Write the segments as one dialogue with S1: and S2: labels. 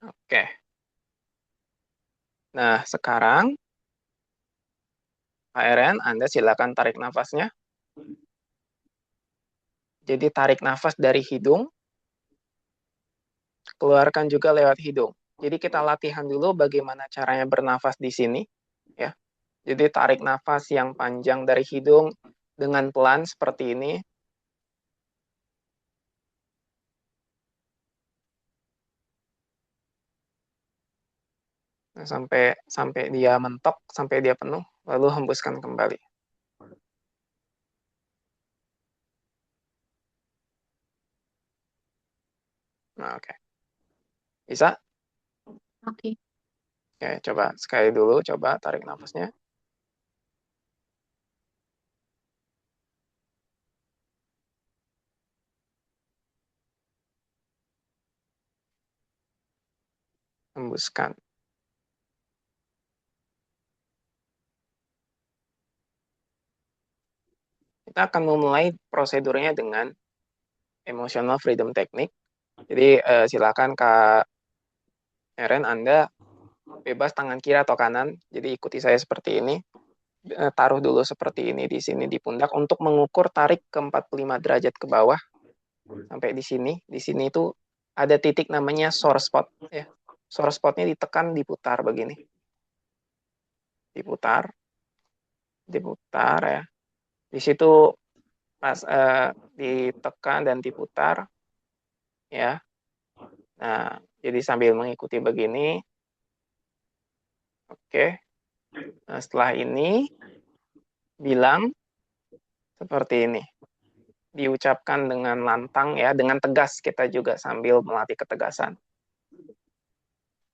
S1: Oke. Nah, sekarang Pak Eren, Anda silakan tarik nafasnya. Jadi tarik nafas dari hidung, keluarkan juga lewat hidung. Jadi kita latihan dulu bagaimana caranya bernafas di sini, ya. Jadi tarik nafas yang panjang dari hidung dengan pelan seperti ini. Nah, sampai dia mentok, sampai dia penuh, lalu hembuskan kembali. Nah, oke. Bisa?
S2: Oke.
S1: Oke, coba sekali dulu, coba tarik nafasnya. Hembuskan. Kita akan memulai prosedurnya dengan emotional freedom technique. Jadi silakan Kak Eren, Anda bebas tangan kiri atau kanan. Jadi ikuti saya seperti ini. Taruh dulu seperti ini di sini di pundak untuk mengukur tarik ke 45 derajat ke bawah sampai di sini. Di sini itu ada titik namanya sore spot ya. Sore spotnya ditekan, diputar begini. Diputar, diputar ya. Di situ pas ditekan dan diputar ya. Nah, jadi sambil mengikuti begini. Oke. Nah, setelah ini bilang seperti ini. Diucapkan dengan lantang ya, dengan tegas kita juga sambil melatih ketegasan.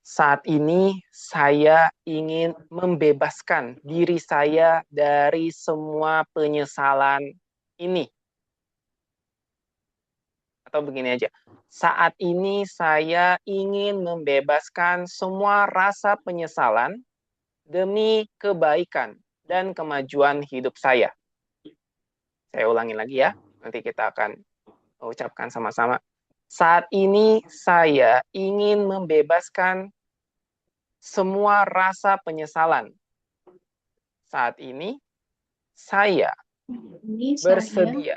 S1: Saat ini saya ingin membebaskan diri saya dari semua penyesalan ini. Atau begini aja. Saat ini saya ingin membebaskan semua rasa penyesalan demi kebaikan dan kemajuan hidup saya. Saya ulangi lagi ya. Nanti kita akan ucapkan sama-sama. Saat ini saya ingin membebaskan semua rasa penyesalan. Saat ini saya
S2: Ini saya
S1: bersedia.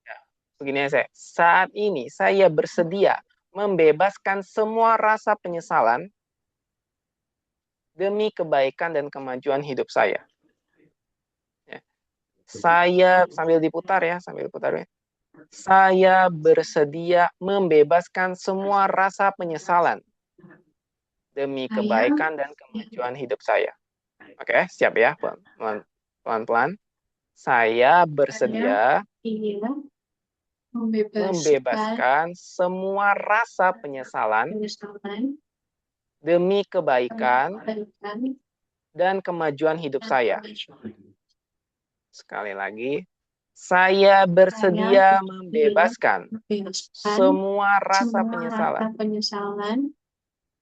S1: Ya, begini ya saya. Saat ini saya bersedia membebaskan semua rasa penyesalan demi kebaikan dan kemajuan hidup saya. Ya. Saya sambil diputar ya, sambil diputar ya. Saya bersedia membebaskan semua rasa penyesalan demi
S2: saya
S1: kebaikan dan kemajuan hidup saya. Oke, siap ya, pelan-pelan. Saya
S2: saya
S1: bersedia
S2: ingin membebaskan
S1: membebaskan semua rasa penyesalan
S2: penyesalan
S1: demi
S2: demi
S1: kebaikan
S2: kebaikan
S1: dan kemajuan hidup
S2: dan
S1: saya.
S2: kemajuan.
S1: Sekali lagi, saya
S2: Saya
S1: bersedia
S2: ingin
S1: membebaskan
S2: membebaskan
S1: semua rasa
S2: semua rasa
S1: penyesalan
S2: penyesalan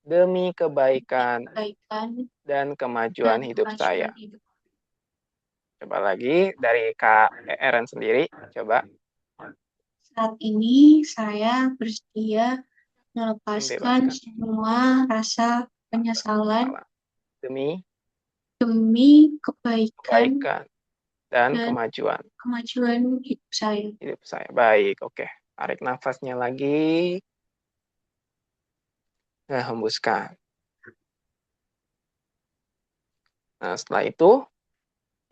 S1: demi
S2: demi
S1: kebaikan
S2: kebaikan
S1: dan
S2: dan
S1: kemajuan hidup
S2: kemajuan
S1: saya.
S2: hidup.
S1: Coba lagi dari Kak Eren sendiri, coba
S2: Saat ini saya bersedia melepaskan
S1: membebaskan
S2: semua rasa
S1: rasa
S2: penyesalan
S1: penyesalan demi
S2: demi kebaikan
S1: kebaikan dan
S2: dan
S1: kemajuan
S2: kemajuan hidup saya.
S1: hidup saya. Baik, oke. Tarik nafasnya lagi. Nah, hembuskan. Nah, setelah itu,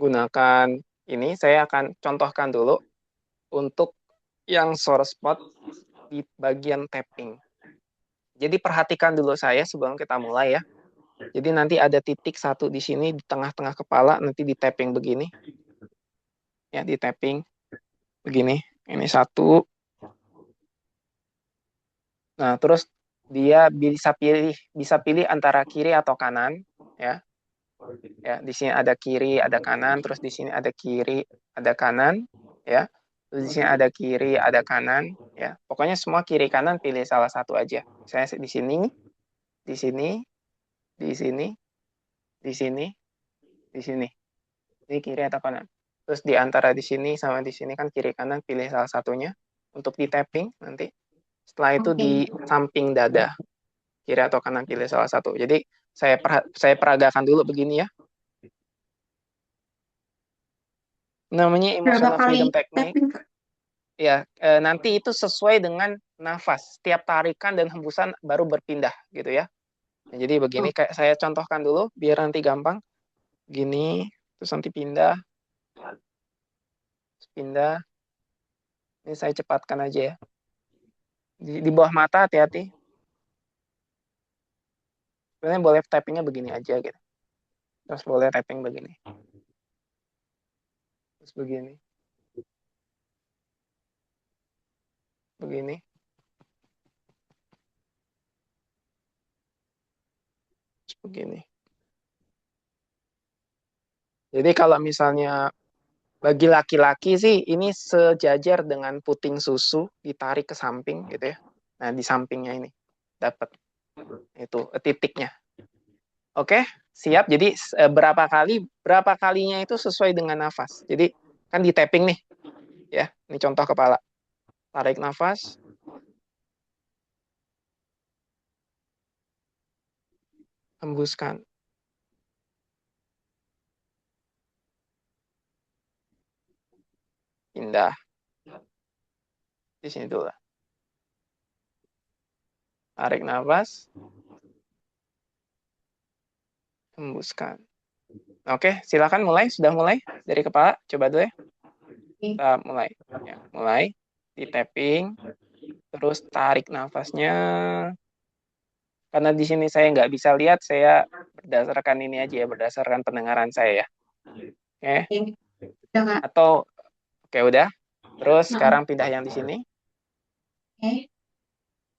S1: gunakan ini. Saya akan contohkan dulu untuk yang sore spot di bagian tapping. Jadi perhatikan dulu saya sebelum kita mulai ya. Jadi nanti ada titik satu di sini di tengah-tengah kepala, nanti di tapping begini. Ya, di tapping begini. Ini satu. Nah, terus dia bisa pilih antara kiri atau kanan ya. Ya, di sini ada kiri, ada kanan, terus di sini ada kiri, ada kanan, ya. Terus di sini ada kiri, ada kanan, ya. Pokoknya semua kiri kanan pilih salah satu aja. Saya di sini, di sini, di sini, di sini, di sini. Ini kiri atau kanan. Terus di antara di sini sama di sini kan kiri kanan pilih salah satunya untuk di tapping nanti. Setelah itu di
S2: Oke,
S1: samping dada. kiri atau kanan, pilih salah satu. Jadi saya peragakan dulu begini ya. Namanya
S2: Berapa
S1: emotional
S2: kali
S1: freedom technique.
S2: tapping, Kak?
S1: Ya, nanti itu sesuai dengan nafas. Setiap tarikan dan hembusan baru berpindah gitu ya. Nah, jadi begini,
S2: Oh,
S1: kayak saya contohkan dulu biar nanti gampang. Gini, terus nanti pindah, pindah. Ini saya cepatkan aja ya. Di bawah mata hati-hati. Sebenarnya boleh tappingnya begini aja gitu. Terus boleh tapping begini. Terus begini. Begini. Terus begini. Jadi kalau misalnya bagi laki-laki sih ini sejajar dengan puting susu ditarik ke samping gitu ya. Nah, di sampingnya ini dapat itu titiknya. Oke, siap. Jadi berapa kalinya itu sesuai dengan nafas. Jadi kan di tapping nih ya. Ini contoh kepala. Tarik nafas, hembuskan, pindah. Di sini dulu. Tarik nafas, hembuskan. Oke, silakan mulai. Sudah mulai dari kepala. Coba dulu ya.
S2: oke.
S1: Kita mulai. Ya, mulai di tapping, terus tarik nafasnya. Karena di sini saya nggak bisa lihat, saya berdasarkan ini aja ya, berdasarkan pendengaran saya ya. Oke,
S2: Oke. Udah, Kak.
S1: atau oke udah. Terus
S2: Nah,
S1: sekarang pindah yang di sini,
S2: oke.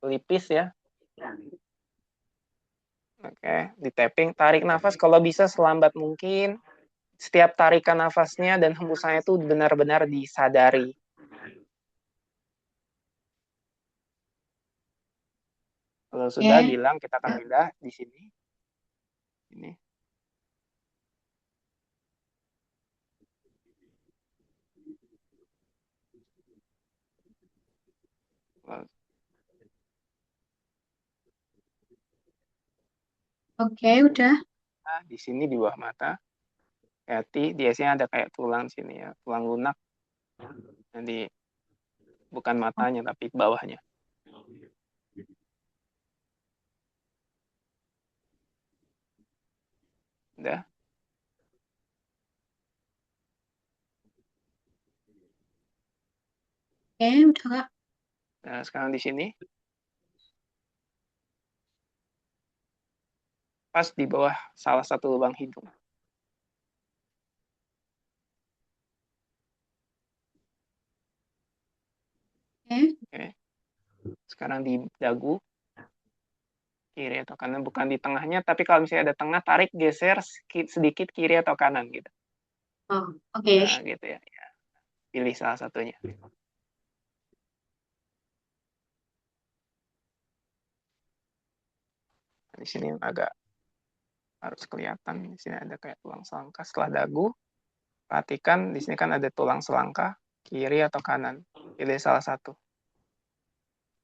S1: pelipis ya. Oke, di tapping, tarik nafas kalau bisa selambat mungkin. Setiap tarikan nafasnya dan hembusannya itu benar-benar disadari. Kalau sudah
S2: Oke.
S1: bilang kita akan pindah di sini. Ini.
S2: Oke, udah.
S1: Nah, di sini di bawah mata. Hati, biasanya ada kayak tulang sini ya, tulang lunak. Jadi bukan matanya tapi bawahnya. Udah.
S2: Oke, udah, Kak.
S1: Nah, sekarang di sini pas di bawah salah satu lubang hidung.
S2: Oke.
S1: Oke. Sekarang di dagu kiri atau kanan, bukan di tengahnya, tapi kalau misalnya ada tengah, tarik geser sedikit kiri atau kanan gitu.
S2: Oh, oke.
S1: Nah, gitu ya. Ya. Pilih salah satunya. Nah, di sini agak harus kelihatan. Di sini ada kayak tulang selangka setelah dagu. Perhatikan di sini kan ada tulang selangka kiri atau kanan. Pilih salah satu.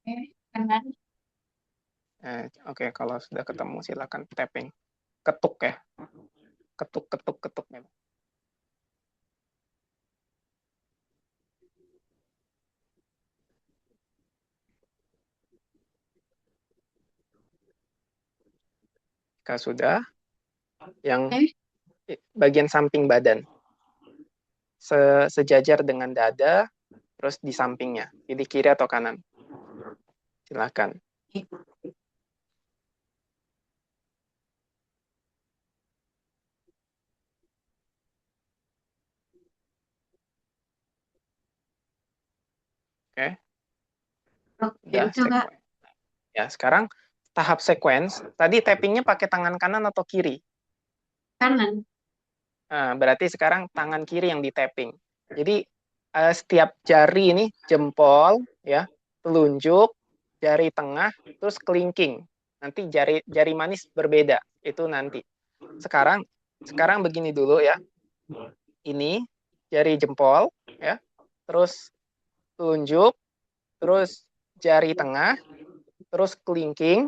S2: Oke, kanan.
S1: Oke, kalau sudah ketemu silakan tapping. Ketuk ya. Ketuk, ketuk, ketuk. Ya. Jika sudah, yang
S2: Oke.
S1: bagian samping badan. Sejajar dengan dada, terus di sampingnya. Pilih kiri atau kanan. Silakan. Oke,
S2: Oke,
S1: udah
S2: udah, Kak.
S1: sequence. Ya, sekarang tahap sequence. Tadi tappingnya pakai tangan kanan atau kiri?
S2: Kanan.
S1: Nah, berarti sekarang tangan kiri yang di tapping. Jadi setiap jari ini jempol, ya, telunjuk, jari tengah, terus kelingking. Nanti jari jari manis berbeda. Itu nanti. Sekarang sekarang begini dulu ya. Ini jari jempol, ya, terus telunjuk, terus jari tengah, terus kelingking,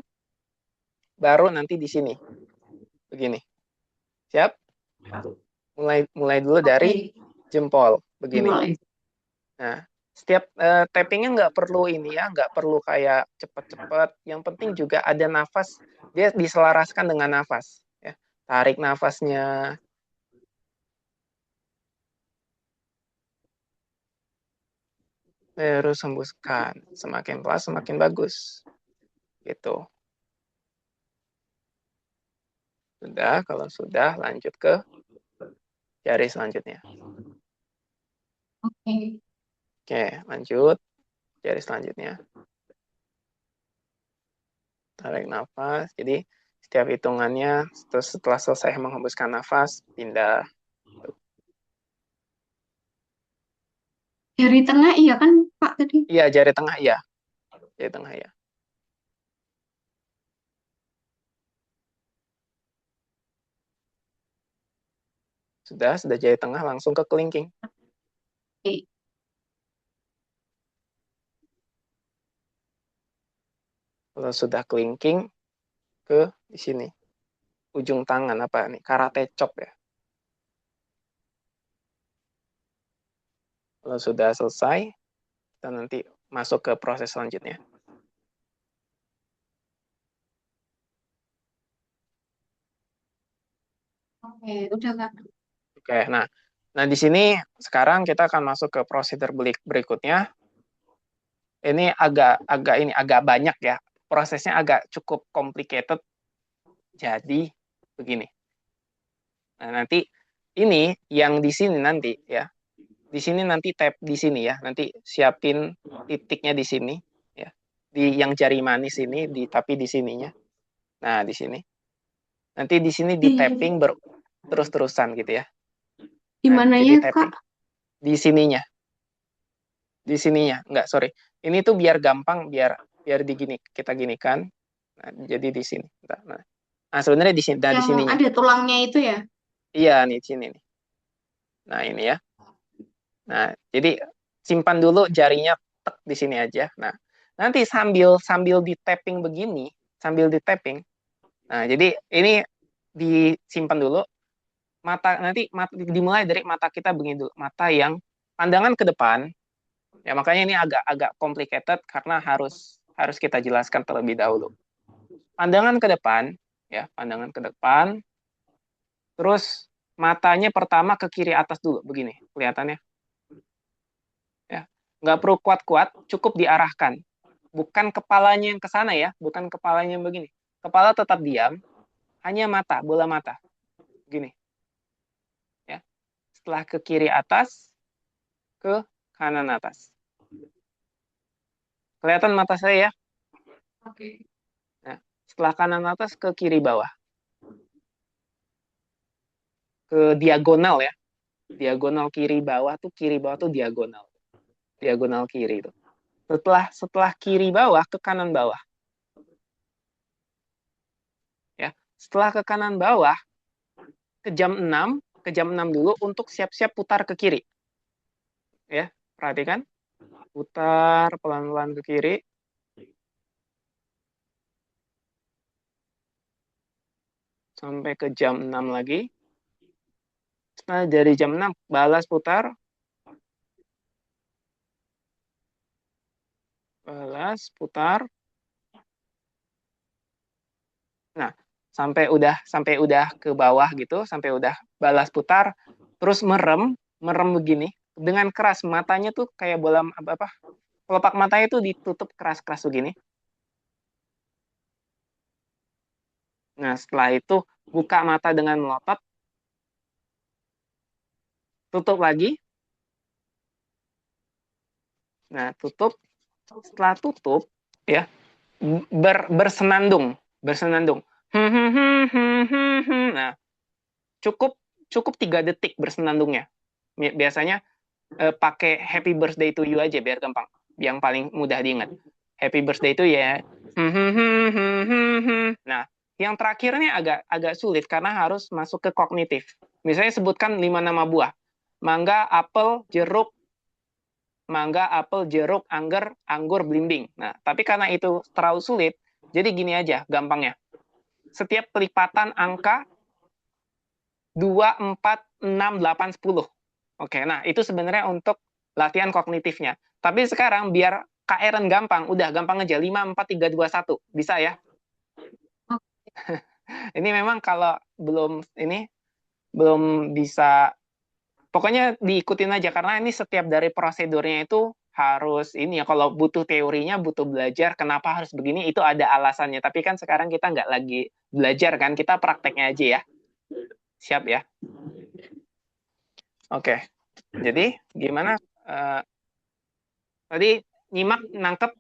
S1: baru nanti di sini. Begini. Siap? Mulai dulu dari jempol. Begini.
S2: Mulai.
S1: Nah, setiap tappingnya nggak perlu ini ya, nggak perlu kayak cepet-cepet. Yang penting juga ada nafas, dia diselaraskan dengan nafas. Ya. Tarik nafasnya. Terus hembuskan. Semakin pelan, semakin bagus. Gitu. Sudah, kalau sudah, lanjut ke jari selanjutnya.
S2: Oke.
S1: Oke, lanjut. Jari selanjutnya. Tarik nafas. Jadi, setiap hitungannya, setelah selesai menghembuskan nafas, pindah.
S2: Jari tengah iya kan Pak tadi?
S1: Iya, jari tengah iya. Jari tengah iya. Sudah jari tengah langsung ke kelingking.
S2: Oke.
S1: Kalau sudah kelingking, ke di sini. Ujung tangan apa nih? Karate chop ya. Kalau sudah selesai, kita nanti masuk ke proses selanjutnya.
S2: Oke, udah Kak.
S1: Oke, nah di sini sekarang kita akan masuk ke prosedur berikutnya. Ini agak banyak ya. Prosesnya agak cukup complicated. Jadi begini. Nah, nanti ini yang di sini nanti ya. Di sini nanti tap di sini ya. Nanti siapin titiknya di sini ya. Di yang jari manis ini tapi di sininya. Nah, di sini. Nanti di sini di tapping terus-terusan gitu ya.
S2: Di
S1: Nah, jadi
S2: mananya
S1: tapping
S2: Kak?
S1: di sininya. Di sininya. Enggak, sorry. Ini tuh biar gampang, biar kita ginikan. Nah, jadi di sini. Nah, sebenarnya di sini, di
S2: Yang
S1: sininya.
S2: ada tulangnya itu ya?
S1: Iya nih, di sini nih. Nah, ini ya. Nah, jadi simpan dulu jarinya tek di sini aja. Nah, nanti sambil di tapping begini, sambil di tapping. Nah, jadi ini disimpan dulu. Dimulai dari mata kita begini dulu. Mata yang pandangan ke depan. Ya, makanya ini agak complicated karena harus kita jelaskan terlebih dahulu. Pandangan ke depan, ya, pandangan ke depan. Terus matanya pertama ke kiri atas dulu, begini, kelihatannya. Ya, nggak perlu kuat-kuat, cukup diarahkan. Bukan kepalanya yang ke sana ya, bukan kepalanya yang begini. Kepala tetap diam, hanya mata, bola mata, begini. Ya, setelah ke kiri atas, ke kanan atas. Kelihatan mata saya ya?
S2: Oke.
S1: Nah, setelah kanan atas ke kiri bawah. Ke diagonal ya. Diagonal kiri bawah tuh diagonal. Diagonal kiri itu. Setelah kiri bawah ke kanan bawah. Ya. Setelah ke kanan bawah ke jam 6 dulu untuk siap-siap putar ke kiri. Ya, perhatikan. Putar pelan-pelan ke kiri. Sampai ke jam 6 lagi. Setelah dari jam 6 balas putar. Balas putar. Nah, sampai udah ke bawah gitu, sampai udah balas putar, terus merem begini dengan keras, matanya tuh kayak bola apa kelopak matanya tuh ditutup keras-keras begini. Nah, setelah itu buka mata dengan melotot, tutup lagi. Nah, tutup. Setelah tutup ya, bersenandung. Nah, cukup cukup 3 detik bersenandungnya. Biasanya pakai Happy Birthday to You aja biar gampang. Yang paling mudah diingat. Happy Birthday to ya. Nah, yang terakhirnya agak sulit karena harus masuk ke kognitif. Misalnya sebutkan 5 nama buah. Mangga, apel, jeruk, anggur, belimbing. Nah, tapi karena itu terlalu sulit, jadi gini aja gampangnya. setiap pelipatan angka 2, 4, 6, 8, 10. Oke, nah itu sebenarnya untuk latihan kognitifnya. Tapi sekarang biar KRN gampang, udah gampang aja 5, 4, 3, 2, 1. Bisa ya? Ini memang kalau belum bisa, pokoknya diikutin aja karena ini setiap dari prosedurnya itu harus ini ya, kalau butuh teorinya, butuh belajar kenapa harus begini, itu ada alasannya. Tapi kan sekarang kita nggak lagi belajar kan, kita prakteknya aja ya. Siap ya? Oke. Jadi gimana? Eh, Tadi nyimak, nangkep?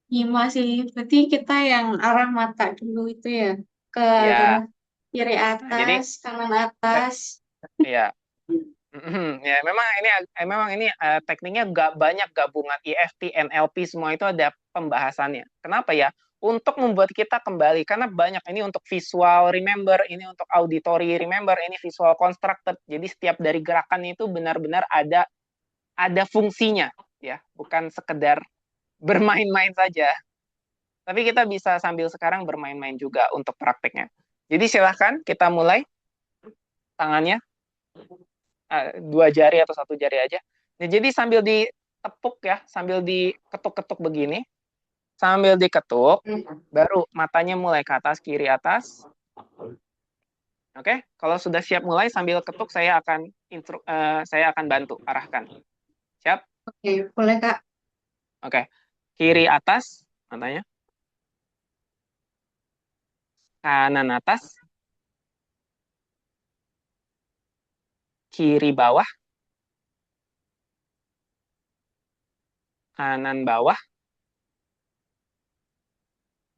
S2: Lima sih. Berarti kita yang arah mata dulu itu ya. Ke
S1: Ya.
S2: kiri
S1: Nah, jadi
S2: atas, kanan
S1: te-
S2: atas.
S1: ya. Ya, memang ini tekniknya gak banyak gabungan EFT, NLP, semua itu ada pembahasannya. Kenapa ya? Untuk membuat kita kembali, karena banyak ini untuk visual remember, ini untuk auditory remember, ini visual constructed. Jadi setiap dari gerakan itu benar-benar ada fungsinya, ya, bukan sekedar bermain-main saja. Tapi kita bisa sambil sekarang bermain-main juga untuk prakteknya. Jadi silahkan kita mulai tangannya, 2 jari atau 1 jari aja. Nah, jadi sambil ditepuk ya, sambil diketuk-ketuk begini, sambil diketuk, baru matanya mulai ke atas, kiri atas. Oke, kalau sudah siap mulai sambil ketuk saya akan bantu arahkan. Siap?
S2: Oke, boleh Kak.
S1: Oke. Kiri atas matanya, kanan atas, kiri bawah, kanan bawah.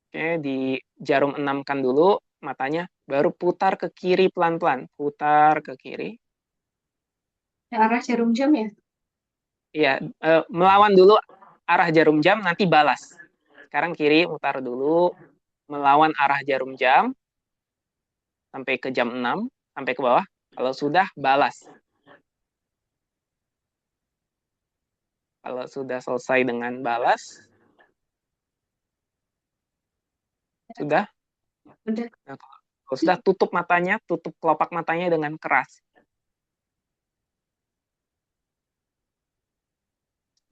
S1: Oke, di jarum enamkan dulu matanya, baru putar ke kiri pelan-pelan, putar ke kiri.
S2: Yang arah jarum jam ya?
S1: Iya, melawan dulu arah jarum jam, nanti balas. Sekarang kiri, putar dulu, melawan arah jarum jam, sampai ke jam 6, sampai ke bawah. Kalau sudah, balas. Kalau sudah selesai dengan balas, sudah.
S2: Udah.
S1: Nah, kalau sudah, tutup matanya, tutup kelopak matanya dengan keras.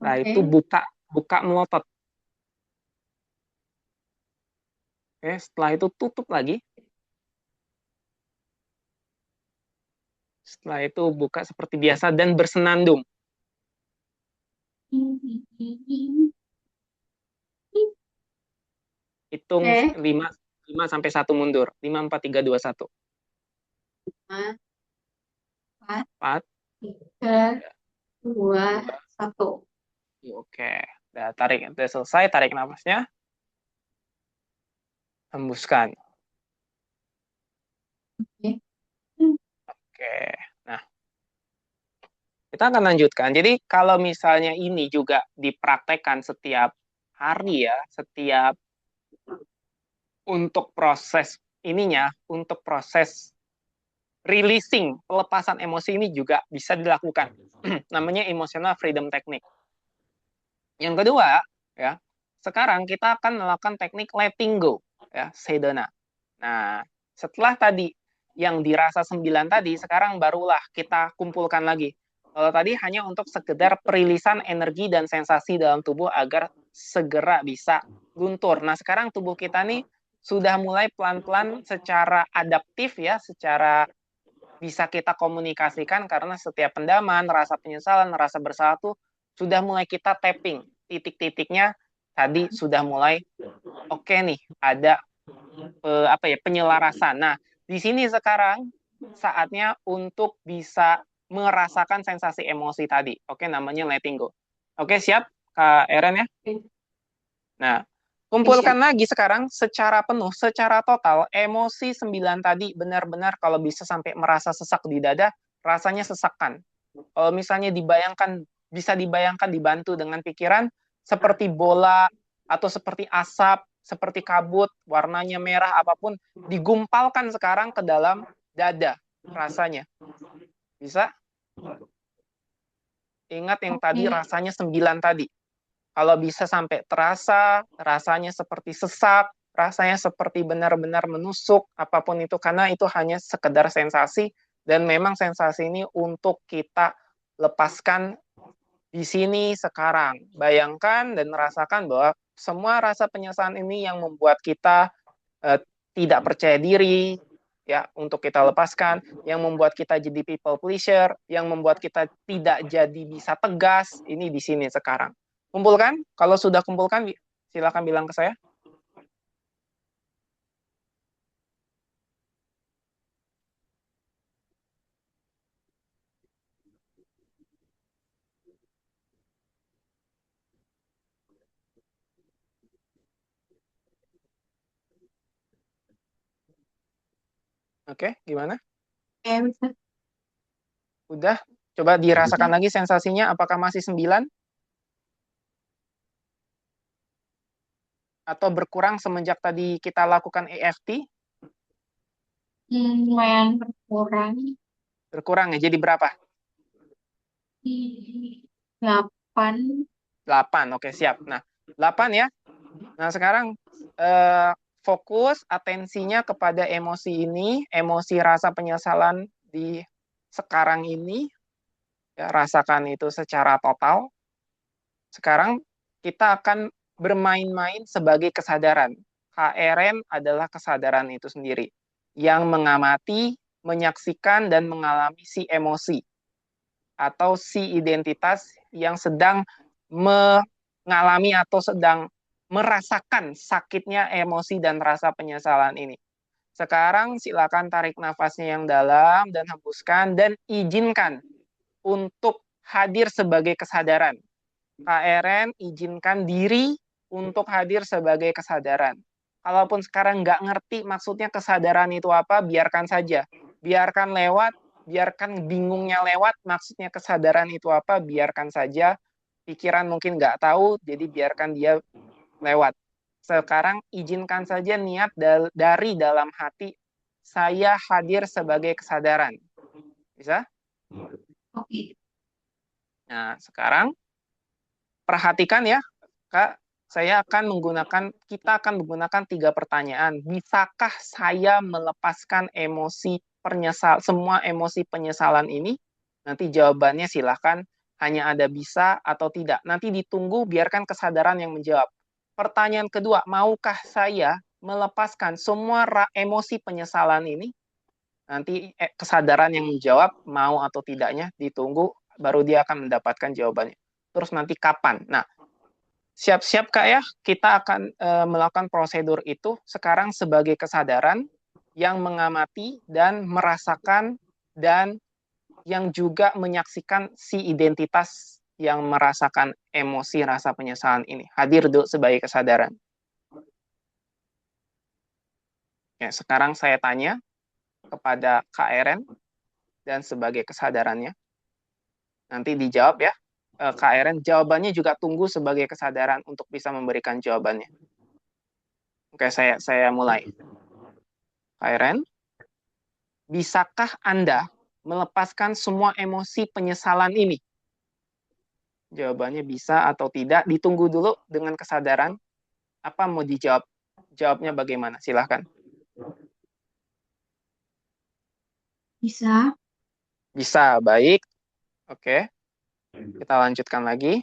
S1: Nah, itu
S2: Oke.
S1: buka buka melotot. Oke, setelah itu tutup lagi. Setelah itu buka seperti biasa dan bersenandung. Hitung
S2: Oke.
S1: 5 sampai 1 mundur. 5, 4, 3, 2, 1.
S2: 5, 4,
S1: 4,
S2: 3, 2,
S1: 2,
S2: 1.
S1: oke. Udah tarik, udah selesai, tarik nafasnya, hembuskan.
S2: Oke.
S1: Oke. Nah, kita akan lanjutkan. Jadi kalau misalnya ini juga dipraktekkan setiap hari ya, setiap untuk proses ininya, untuk proses releasing, pelepasan emosi ini juga bisa dilakukan. Namanya emotional freedom technique. Yang kedua, ya, sekarang kita akan melakukan teknik letting go, ya, sedona. Nah, setelah tadi yang dirasa 9 tadi, sekarang barulah kita kumpulkan lagi. Kalau tadi hanya untuk sekedar perilisan energi dan sensasi dalam tubuh agar segera bisa luntur. Nah, sekarang tubuh kita nih sudah mulai pelan-pelan secara adaptif ya, secara bisa kita komunikasikan karena setiap pendaman, rasa penyesalan, rasa bersalah tuh sudah mulai kita tapping. Titik-titiknya tadi sudah mulai oke nih, ada penyelarasan. Nah, di sini sekarang saatnya untuk bisa merasakan sensasi emosi tadi. Oke, namanya letting go. Oke, siap Kak Eren ya? Nah,
S2: Oke,
S1: kumpulkan
S2: siap.
S1: lagi sekarang secara penuh, secara total, emosi 9 tadi benar-benar kalau bisa sampai merasa sesak di dada, rasanya sesakan. Kalau misalnya dibayangkan, bisa dibayangkan dibantu dengan pikiran seperti bola atau seperti asap, seperti kabut, warnanya merah apapun, digumpalkan sekarang ke dalam dada rasanya. Bisa? Ingat yang tadi
S2: Oke.
S1: rasanya 9 tadi. Kalau bisa sampai terasa, rasanya seperti sesak, rasanya seperti benar-benar menusuk, apapun itu, karena itu hanya sekedar sensasi, dan memang sensasi ini untuk kita lepaskan di sini sekarang. Bayangkan dan rasakan bahwa semua rasa penyesalan ini yang membuat kita eh, tidak percaya diri, ya, untuk kita lepaskan, yang membuat kita jadi people pleaser, yang membuat kita tidak jadi bisa tegas, ini di sini sekarang. Kumpulkan, kalau sudah kumpulkan, silakan bilang ke saya. Oke, gimana?
S2: Ya, bisa.
S1: Udah? Coba dirasakan
S2: Udah.
S1: lagi sensasinya, apakah masih 9? Atau berkurang semenjak tadi kita lakukan EFT?
S2: Lumayan berkurang.
S1: Berkurang ya, jadi berapa?
S2: 8.
S1: 8, oke siap. Nah, 8 ya. Nah, sekarang eh, fokus atensinya kepada emosi ini, emosi rasa penyesalan di sekarang ini, ya, rasakan itu secara total. Sekarang kita akan bermain-main sebagai kesadaran. HRN adalah kesadaran itu sendiri yang mengamati, menyaksikan, dan mengalami si emosi atau si identitas yang sedang mengalami atau sedang merasakan sakitnya emosi dan rasa penyesalan ini. Sekarang silakan tarik nafasnya yang dalam dan hembuskan dan izinkan untuk hadir sebagai kesadaran. KRN izinkan diri untuk hadir sebagai kesadaran. Kalaupun sekarang nggak ngerti maksudnya kesadaran itu apa, biarkan saja. Biarkan lewat, biarkan bingungnya lewat, maksudnya kesadaran itu apa, biarkan saja. Pikiran mungkin nggak tahu, jadi biarkan dia lewat. Sekarang izinkan saja niat dari dalam hati, saya hadir sebagai kesadaran. Bisa?
S2: Oke.
S1: Nah, sekarang perhatikan ya, Kak, kita akan menggunakan 3 pertanyaan. Bisakah saya melepaskan semua emosi penyesalan ini? Nanti jawabannya silahkan hanya ada bisa atau tidak. Nanti ditunggu, biarkan kesadaran yang menjawab. Pertanyaan kedua, maukah saya melepaskan semua emosi penyesalan ini? Nanti kesadaran yang menjawab mau atau tidaknya ditunggu, baru dia akan mendapatkan jawabannya. Terus nanti kapan? Nah, siap-siap Kak ya, kita akan melakukan prosedur itu sekarang sebagai kesadaran yang mengamati dan merasakan dan yang juga menyaksikan si identitas yang merasakan emosi rasa penyesalan ini. Hadir dulu sebagai kesadaran. Ya, sekarang saya tanya kepada KRN dan sebagai kesadarannya. Nanti dijawab ya. KRN jawabannya juga tunggu sebagai kesadaran untuk bisa memberikan jawabannya. Oke, saya mulai. KRN, bisakah Anda melepaskan semua emosi penyesalan ini? Jawabannya bisa atau tidak. Ditunggu dulu dengan kesadaran. Apa mau dijawab? Jawabnya bagaimana? Silahkan.
S2: Bisa.
S1: Bisa, baik. Oke, kita lanjutkan lagi.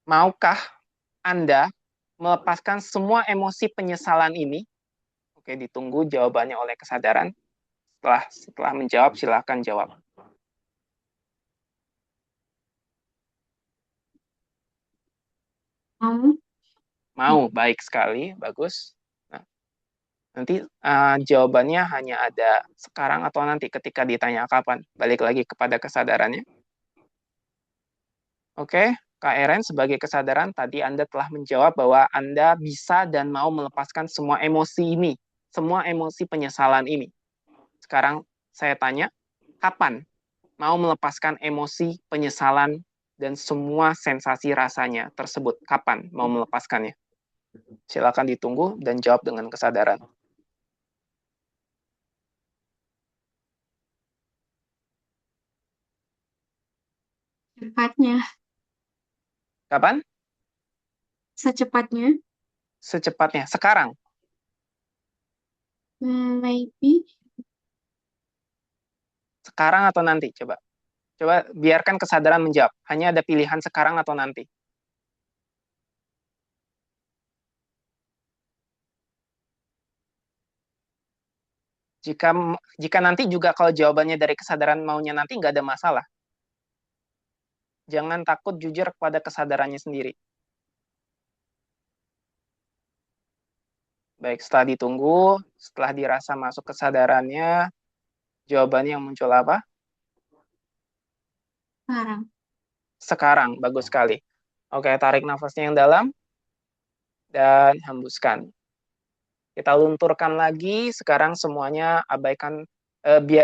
S1: Maukah Anda melepaskan semua emosi penyesalan ini? Oke, ditunggu jawabannya oleh kesadaran. Setelah menjawab, silahkan jawab.
S2: Mau.
S1: Mau, baik sekali, bagus. Nah, nanti jawabannya hanya ada sekarang atau nanti ketika ditanya kapan. Balik lagi kepada kesadarannya. Oke, KRN sebagai kesadaran, tadi Anda telah menjawab bahwa Anda bisa dan mau melepaskan semua emosi ini, semua emosi penyesalan ini. Sekarang saya tanya, kapan mau melepaskan emosi penyesalan dan semua sensasi rasanya tersebut? Kapan mau melepaskannya? Silakan ditunggu dan jawab dengan kesadaran.
S2: Cepatnya.
S1: Kapan?
S2: Secepatnya,
S1: Secepatnya. Sekarang.
S2: maybe
S1: Sekarang atau nanti? Coba. Coba biarkan kesadaran menjawab. Hanya ada pilihan sekarang atau nanti. Jika jika nanti juga kalau jawabannya dari kesadaran maunya nanti nggak ada masalah. Jangan takut jujur kepada kesadarannya sendiri. Baik, setelah ditunggu, setelah dirasa masuk kesadarannya, jawabannya yang muncul apa?
S2: sekarang.
S1: Sekarang, bagus sekali. Oke, tarik nafasnya yang dalam dan hembuskan. Kita lunturkan lagi, sekarang semuanya abaikan,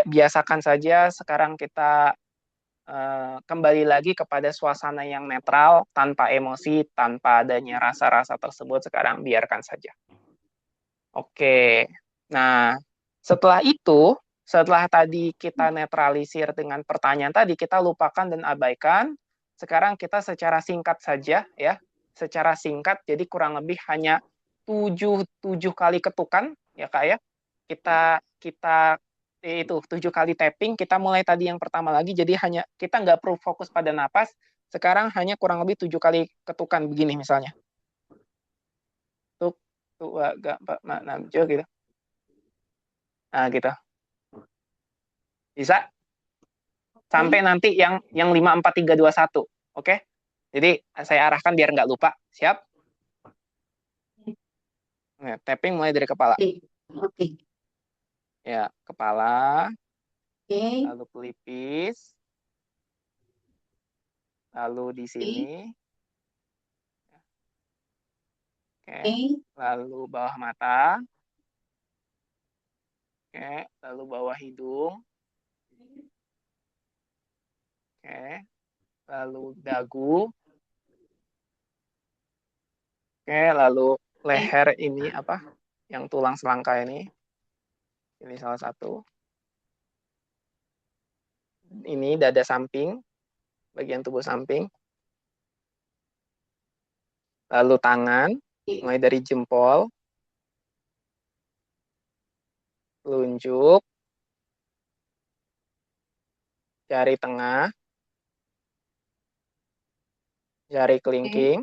S1: biasakan saja, sekarang kita kembali lagi kepada suasana yang netral, tanpa emosi, tanpa adanya rasa-rasa tersebut, sekarang biarkan saja. Oke, nah setelah itu, setelah tadi kita netralisir dengan pertanyaan tadi, kita lupakan dan abaikan. Sekarang kita secara singkat saja ya, secara singkat, jadi kurang lebih hanya tujuh kali ketukan ya kak ya. Kita kita itu 7 kali tapping. Kita mulai tadi yang pertama lagi, jadi hanya kita nggak perlu fokus pada napas. Sekarang hanya kurang lebih 7 kali ketukan begini misalnya. Tuk, dua, tiga, empat, lima, enam, tujuh gitu. Nah, gitu. Bisa sampai
S2: Oke.
S1: nanti yang 5 4 3 2 1. Oke? Jadi saya arahkan biar nggak lupa. Siap? Nah, tapping mulai dari kepala.
S2: Oke. Oke.
S1: Ya, kepala,
S2: Oke.
S1: lalu pelipis, lalu di sini, oke.
S2: Oke.
S1: Lalu bawah mata, oke. Lalu bawah hidung, oke. Lalu dagu, oke. Lalu
S2: Oke.
S1: leher ini apa? Yang tulang selangka ini salah satu. Ini dada samping, bagian tubuh samping. Lalu tangan, mulai dari jempol, telunjuk, jari tengah, jari
S2: Oke.
S1: kelingking,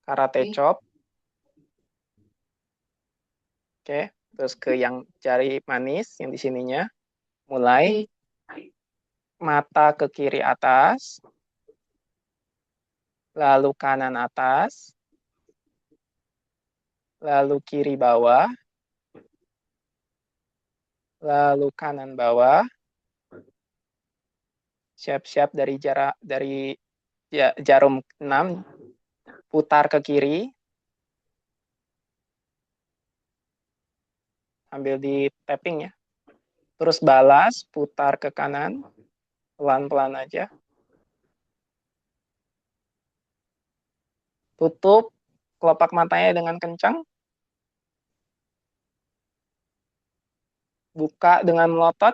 S1: karate
S2: Oke.
S1: chop, oke. Terus ke yang jari manis yang di sininya, mulai
S2: Oke.
S1: mata ke kiri atas, lalu kanan atas, lalu kiri bawah, lalu kanan bawah, siap-siap dari jarum 6 putar ke kiri, ambil di tapping ya. Terus balas, putar ke kanan, pelan-pelan aja. Tutup kelopak matanya dengan kencang, buka dengan melotot,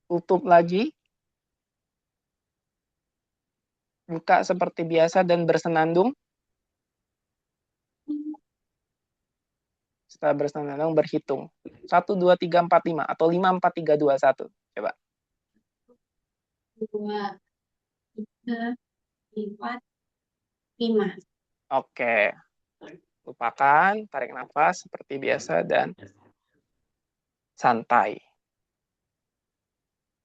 S1: tutup lagi, buka seperti biasa dan bersenandung. Setelah bersenandung berhitung. 1 2 3 4 5 atau 5 4 3 2 1. Coba.
S2: 2, 3, 4, 5.
S1: Oke. Lupakan, tarik nafas seperti biasa dan santai.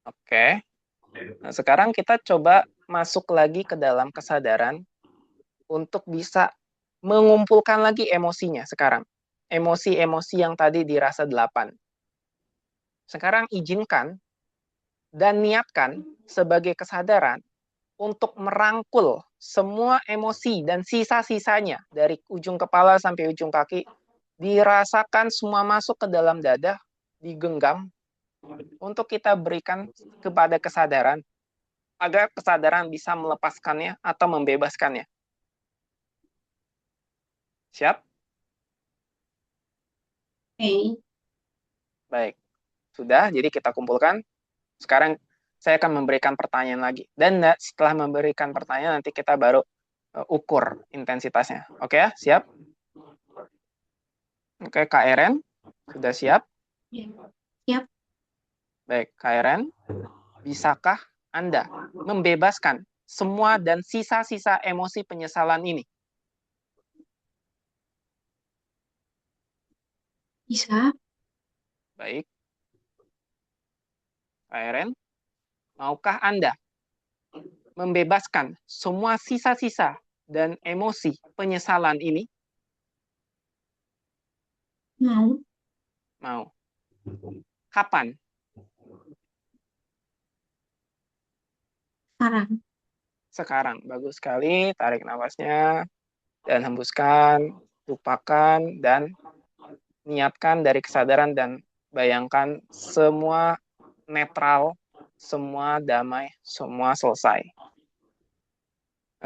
S1: Oke. Nah, sekarang kita coba masuk lagi ke dalam kesadaran untuk bisa mengumpulkan lagi emosinya sekarang. Emosi-emosi yang tadi dirasa 8. Sekarang izinkan dan niatkan sebagai kesadaran untuk merangkul semua emosi dan sisa-sisanya dari ujung kepala sampai ujung kaki, dirasakan semua masuk ke dalam dada, digenggam, untuk kita berikan kepada kesadaran, agar kesadaran bisa melepaskannya atau membebaskannya. Siap?
S2: Oke.
S1: Baik. Sudah, jadi kita kumpulkan. Sekarang saya akan memberikan pertanyaan lagi. Dan setelah memberikan pertanyaan, nanti kita baru ukur intensitasnya. Oke ya, siap? Oke, KRN, sudah siap?
S2: Ya. Siap.
S1: Baik, KRN, bisakah Anda membebaskan semua dan sisa-sisa emosi penyesalan ini?
S2: Bisa.
S1: Baik, KRN, maukah Anda membebaskan semua sisa-sisa dan emosi penyesalan ini?
S2: Mau.
S1: Mau. Kapan?
S2: Sekarang.
S1: Sekarang. Bagus sekali. Tarik nafasnya dan hembuskan. Lupakan dan niatkan dari kesadaran dan bayangkan semua netral, semua damai, semua selesai.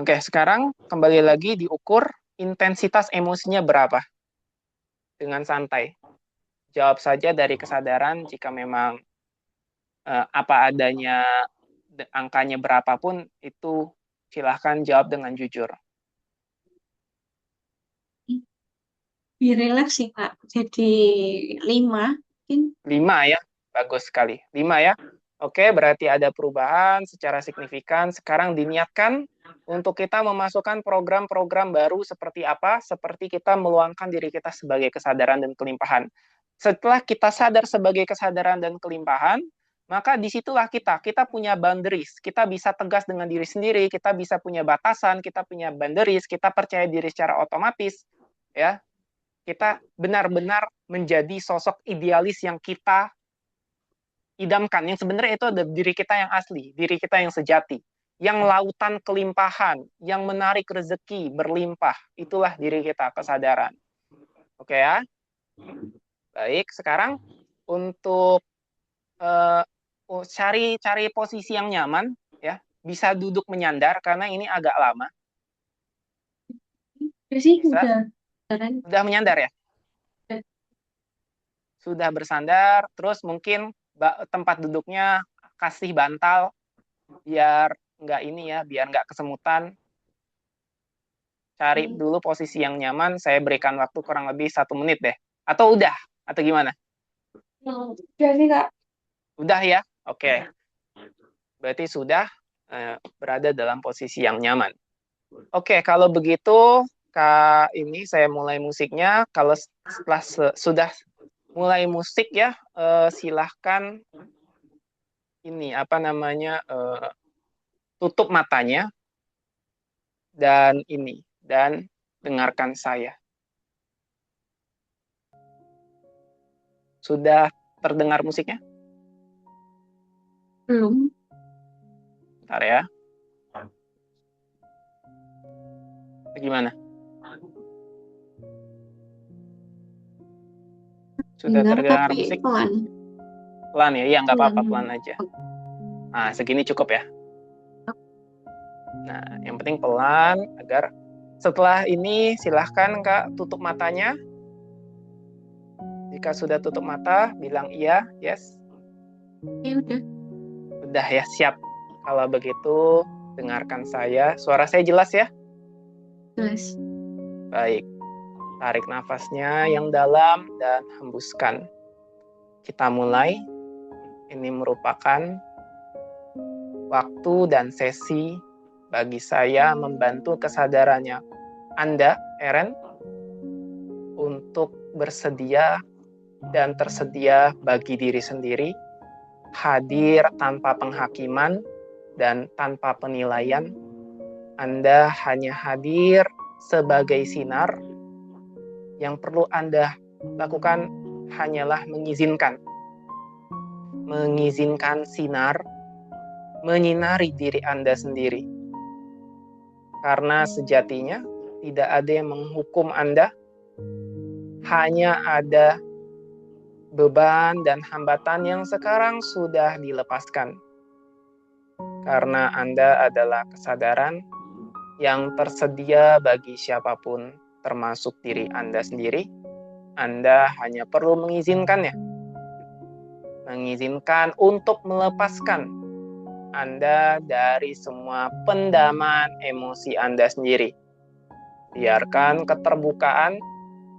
S1: Oke, sekarang kembali lagi diukur intensitas emosinya berapa. Dengan santai. Jawab saja dari kesadaran jika memang apa adanya angkanya berapapun itu silahkan jawab dengan jujur.
S2: Lebih rileks sih, Kak. Jadi 5 mungkin.
S1: 5 ya, bagus sekali. 5 ya. Oke, berarti ada perubahan secara signifikan. Sekarang diniatkan untuk kita memasukkan program-program baru seperti apa? Seperti kita meluangkan diri kita sebagai kesadaran dan kelimpahan. Setelah kita sadar sebagai kesadaran dan kelimpahan, maka disitulah kita punya boundaries. Kita bisa tegas dengan diri sendiri, kita bisa punya batasan, kita punya boundaries, kita percaya diri secara otomatis. Ya, kita benar-benar menjadi sosok idealis yang kita idamkan, yang sebenarnya itu ada diri kita yang asli, diri kita yang sejati, yang lautan kelimpahan, yang menarik rezeki berlimpah. Itulah diri kita, kesadaran. Oke ya. Baik, sekarang untuk cari posisi yang nyaman, ya, bisa duduk menyandar karena ini agak lama.
S2: Udah sih,
S1: Bisa,
S2: udah. Jalan.
S1: sudah menyandar ya, sudah bersandar, terus mungkin tempat duduknya kasih bantal biar nggak ini ya, biar nggak kesemutan. Cari dulu posisi yang nyaman. Saya berikan waktu kurang lebih 1 menit deh. Atau udah? Atau gimana?
S2: Udah sih, Kak.
S1: Udah ya? Oke. Berarti sudah berada dalam posisi yang nyaman. Oke, kalau begitu, Kak, ini saya mulai musiknya. Kalau setelah sudah mulai musik ya, silahkan ini apa namanya, tutup matanya dan dengarkan saya. Sudah terdengar musiknya?
S2: Belum.
S1: Bentar ya. Gimana? Sudah
S2: Dengar
S1: terdengar
S2: tapi
S1: musik?
S2: pelan.
S1: Pelan ya? Iya, nggak apa-apa,
S2: Pelan.
S1: pelan aja. Nah, segini cukup ya. Nah, yang penting pelan agar setelah ini silahkan Kak tutup matanya. Jika sudah tutup mata, bilang iya, yes.
S2: Ya udah.
S1: Udah ya, siap. Kalau begitu, dengarkan saya. Suara saya jelas ya?
S2: Jelas.
S1: Baik. Tarik nafasnya yang dalam dan hembuskan. Kita mulai. Ini merupakan waktu dan sesi bagi saya membantu kesadarannya Anda, Eren, untuk bersedia dan tersedia bagi diri sendiri, hadir tanpa penghakiman dan tanpa penilaian. Anda hanya hadir sebagai sinar. Yang perlu Anda lakukan hanyalah mengizinkan sinar menyinari diri Anda sendiri. Karena sejatinya tidak ada yang menghukum Anda, hanya ada beban dan hambatan yang sekarang sudah dilepaskan. Karena Anda adalah kesadaran yang tersedia bagi siapapun, termasuk diri Anda sendiri. Anda hanya perlu mengizinkannya. Mengizinkan untuk melepaskan Anda dari semua pendaman emosi Anda sendiri. Biarkan keterbukaan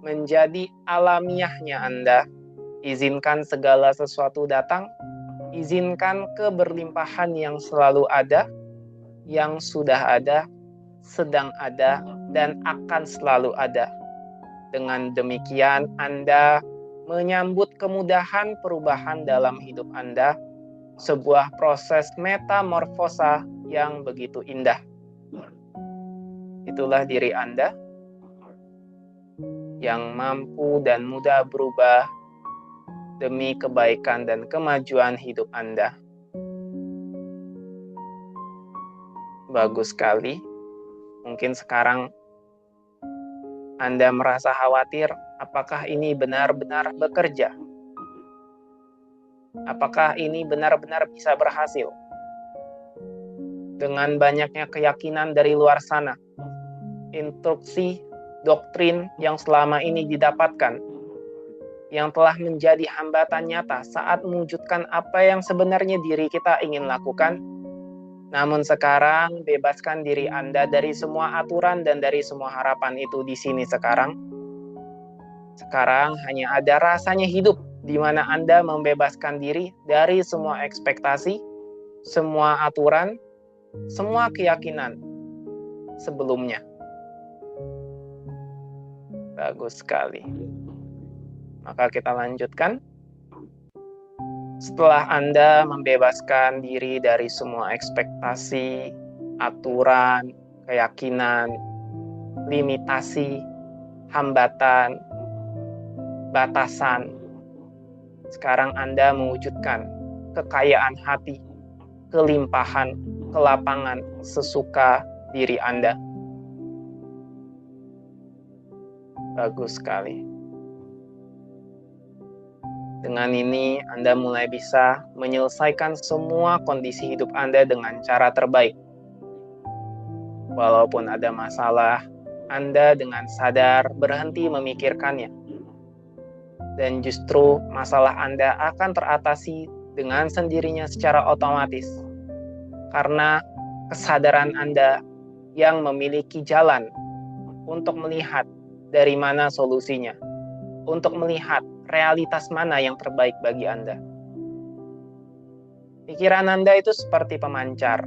S1: menjadi alamiahnya Anda. Izinkan segala sesuatu datang. Izinkan keberlimpahan yang selalu ada, yang sudah ada, sedang ada, dan akan selalu ada. Dengan demikian, Anda menyambut kemudahan perubahan dalam hidup Anda, sebuah proses metamorfosa yang begitu indah. Itulah diri Anda yang mampu dan mudah berubah demi kebaikan dan kemajuan hidup Anda. Bagus sekali. Mungkin sekarang Anda merasa khawatir, apakah ini benar-benar bekerja? Apakah ini benar-benar bisa berhasil? Dengan banyaknya keyakinan dari luar sana, instruksi, doktrin yang selama ini didapatkan, yang telah menjadi hambatan nyata saat mewujudkan apa yang sebenarnya diri kita ingin lakukan. Namun sekarang, bebaskan diri Anda dari semua aturan dan dari semua harapan itu di sini sekarang. Sekarang hanya ada rasanya hidup, di mana Anda membebaskan diri dari semua ekspektasi, semua aturan, semua keyakinan sebelumnya. Bagus sekali. Maka kita lanjutkan. Setelah Anda membebaskan diri dari semua ekspektasi, aturan, keyakinan, limitasi, hambatan, batasan, sekarang Anda mewujudkan kekayaan hati, kelimpahan, kelapangan sesuka diri Anda. Bagus sekali. Dengan ini, Anda mulai bisa menyelesaikan semua kondisi hidup Anda dengan cara terbaik. Walaupun ada masalah, Anda dengan sadar berhenti memikirkannya. Dan justru masalah Anda akan teratasi dengan sendirinya secara otomatis. Karena kesadaran Anda yang memiliki jalan untuk melihat dari mana solusinya, untuk melihat realitas mana yang terbaik bagi Anda. Pikiran Anda itu seperti pemancar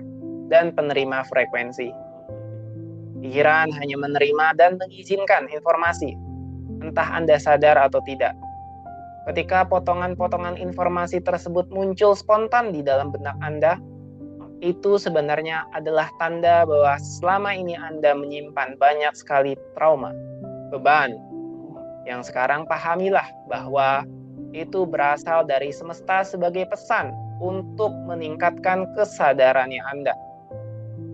S1: dan penerima frekuensi. Pikiran hanya menerima dan mengizinkan informasi, entah Anda sadar atau tidak. Ketika potongan-potongan informasi tersebut muncul spontan di dalam benak Anda, itu sebenarnya adalah tanda bahwa selama ini Anda menyimpan banyak sekali trauma, beban, yang sekarang pahamilah bahwa itu berasal dari semesta sebagai pesan untuk meningkatkan kesadarannya Anda.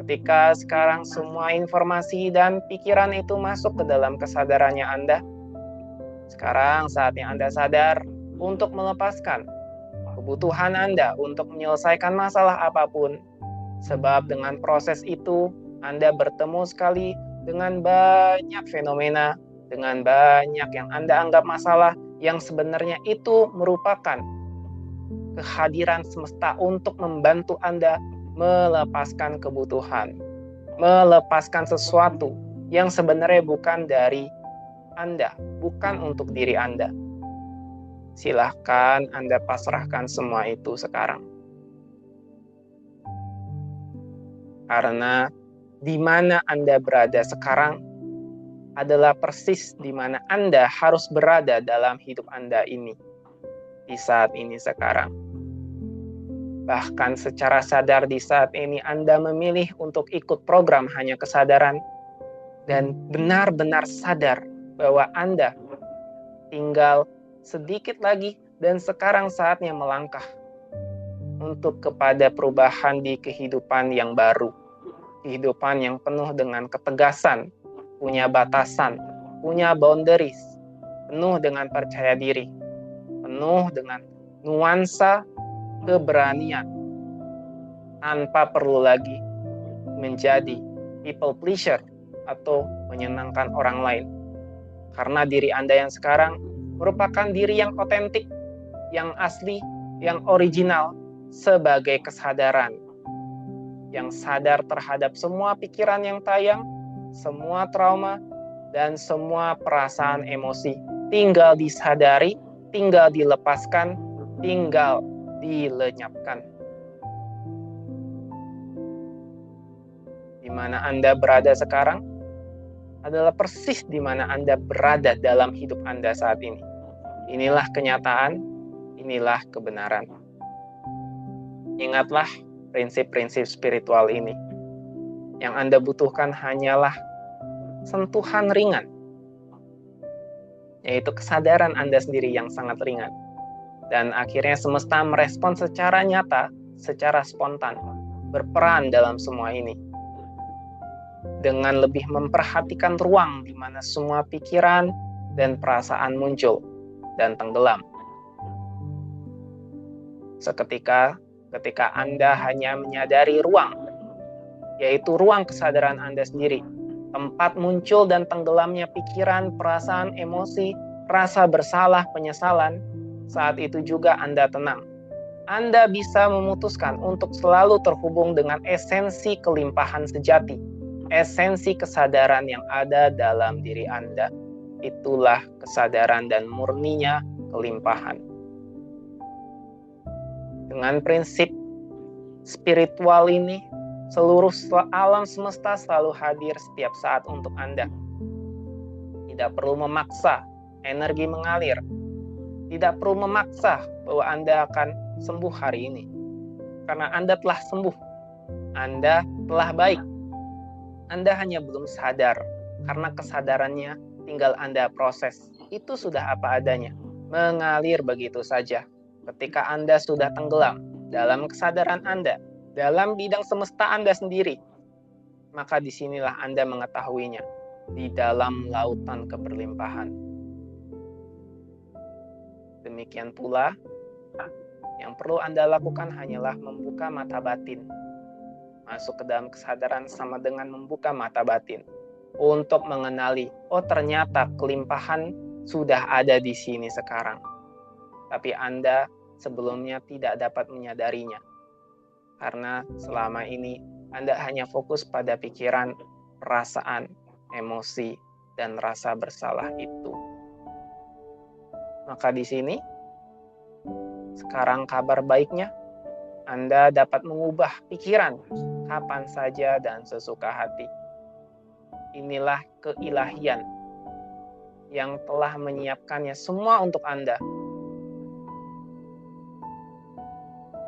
S1: Ketika sekarang semua informasi dan pikiran itu masuk ke dalam kesadarannya Anda, sekarang saatnya Anda sadar untuk melepaskan kebutuhan Anda untuk menyelesaikan masalah apapun. Sebab dengan proses itu, Anda bertemu sekali dengan banyak fenomena, dengan banyak yang Anda anggap masalah, yang sebenarnya itu merupakan kehadiran semesta untuk membantu Anda melepaskan kebutuhan, melepaskan sesuatu yang sebenarnya bukan dari Anda, bukan untuk diri Anda. Silahkan Anda pasrahkan semua itu sekarang. Karena di mana Anda berada sekarang adalah persis di mana Anda harus berada dalam hidup Anda ini, di saat ini sekarang. Bahkan secara sadar di saat ini Anda memilih untuk ikut program Hanya Kesadaran dan benar-benar sadar bahwa Anda tinggal sedikit lagi dan sekarang saatnya melangkah untuk kepada perubahan di kehidupan yang baru. Kehidupan yang penuh dengan ketegasan, punya batasan, punya boundaries, penuh dengan percaya diri, penuh dengan nuansa keberanian, tanpa perlu lagi menjadi people pleaser atau menyenangkan orang lain. Karena diri Anda yang sekarang merupakan diri yang otentik, yang asli, yang original sebagai kesadaran. yang sadar terhadap semua pikiran yang tayang, semua trauma, dan semua perasaan emosi. Tinggal disadari, tinggal dilepaskan, tinggal dilenyapkan. Di mana Anda berada sekarang adalah persis di mana Anda berada dalam hidup Anda saat ini. Inilah kenyataan, inilah kebenaran. Ingatlah prinsip-prinsip spiritual ini. Yang Anda butuhkan hanyalah sentuhan ringan, yaitu kesadaran Anda sendiri yang sangat ringan. Dan akhirnya semesta merespon secara nyata, secara spontan, berperan dalam semua ini. Dengan lebih memperhatikan ruang di mana semua pikiran dan perasaan muncul dan tenggelam. Seketika, ketika Anda hanya menyadari ruang, yaitu ruang kesadaran Anda sendiri, tempat muncul dan tenggelamnya pikiran, perasaan, emosi, rasa bersalah, penyesalan, saat itu juga Anda tenang. Anda bisa memutuskan untuk selalu terhubung dengan esensi kelimpahan sejati, esensi kesadaran yang ada dalam diri Anda. Itulah kesadaran dan murninya kelimpahan. Dengan prinsip spiritual ini, seluruh alam semesta selalu hadir setiap saat untuk Anda. Tidak perlu memaksa energi mengalir. Tidak perlu memaksa bahwa Anda akan sembuh hari ini. Karena Anda telah sembuh. Anda telah baik. Anda hanya belum sadar. Karena kesadarannya tinggal Anda proses. Itu sudah apa adanya. Mengalir begitu saja. Ketika Anda sudah tenggelam dalam kesadaran Anda, dalam bidang semesta Anda sendiri, maka disinilah Anda mengetahuinya, di dalam lautan keberlimpahan. Demikian pula, yang perlu Anda lakukan hanyalah membuka mata batin. Masuk ke dalam kesadaran sama dengan membuka mata batin. Untuk mengenali, oh ternyata kelimpahan sudah ada di sini sekarang. Tapi Anda sebelumnya tidak dapat menyadarinya. Karena selama ini Anda hanya fokus pada pikiran, perasaan, emosi, dan rasa bersalah itu. Maka di sini, sekarang kabar baiknya, Anda dapat mengubah pikiran kapan saja dan sesuka hati. Inilah keilahian yang telah menyiapkannya semua untuk Anda.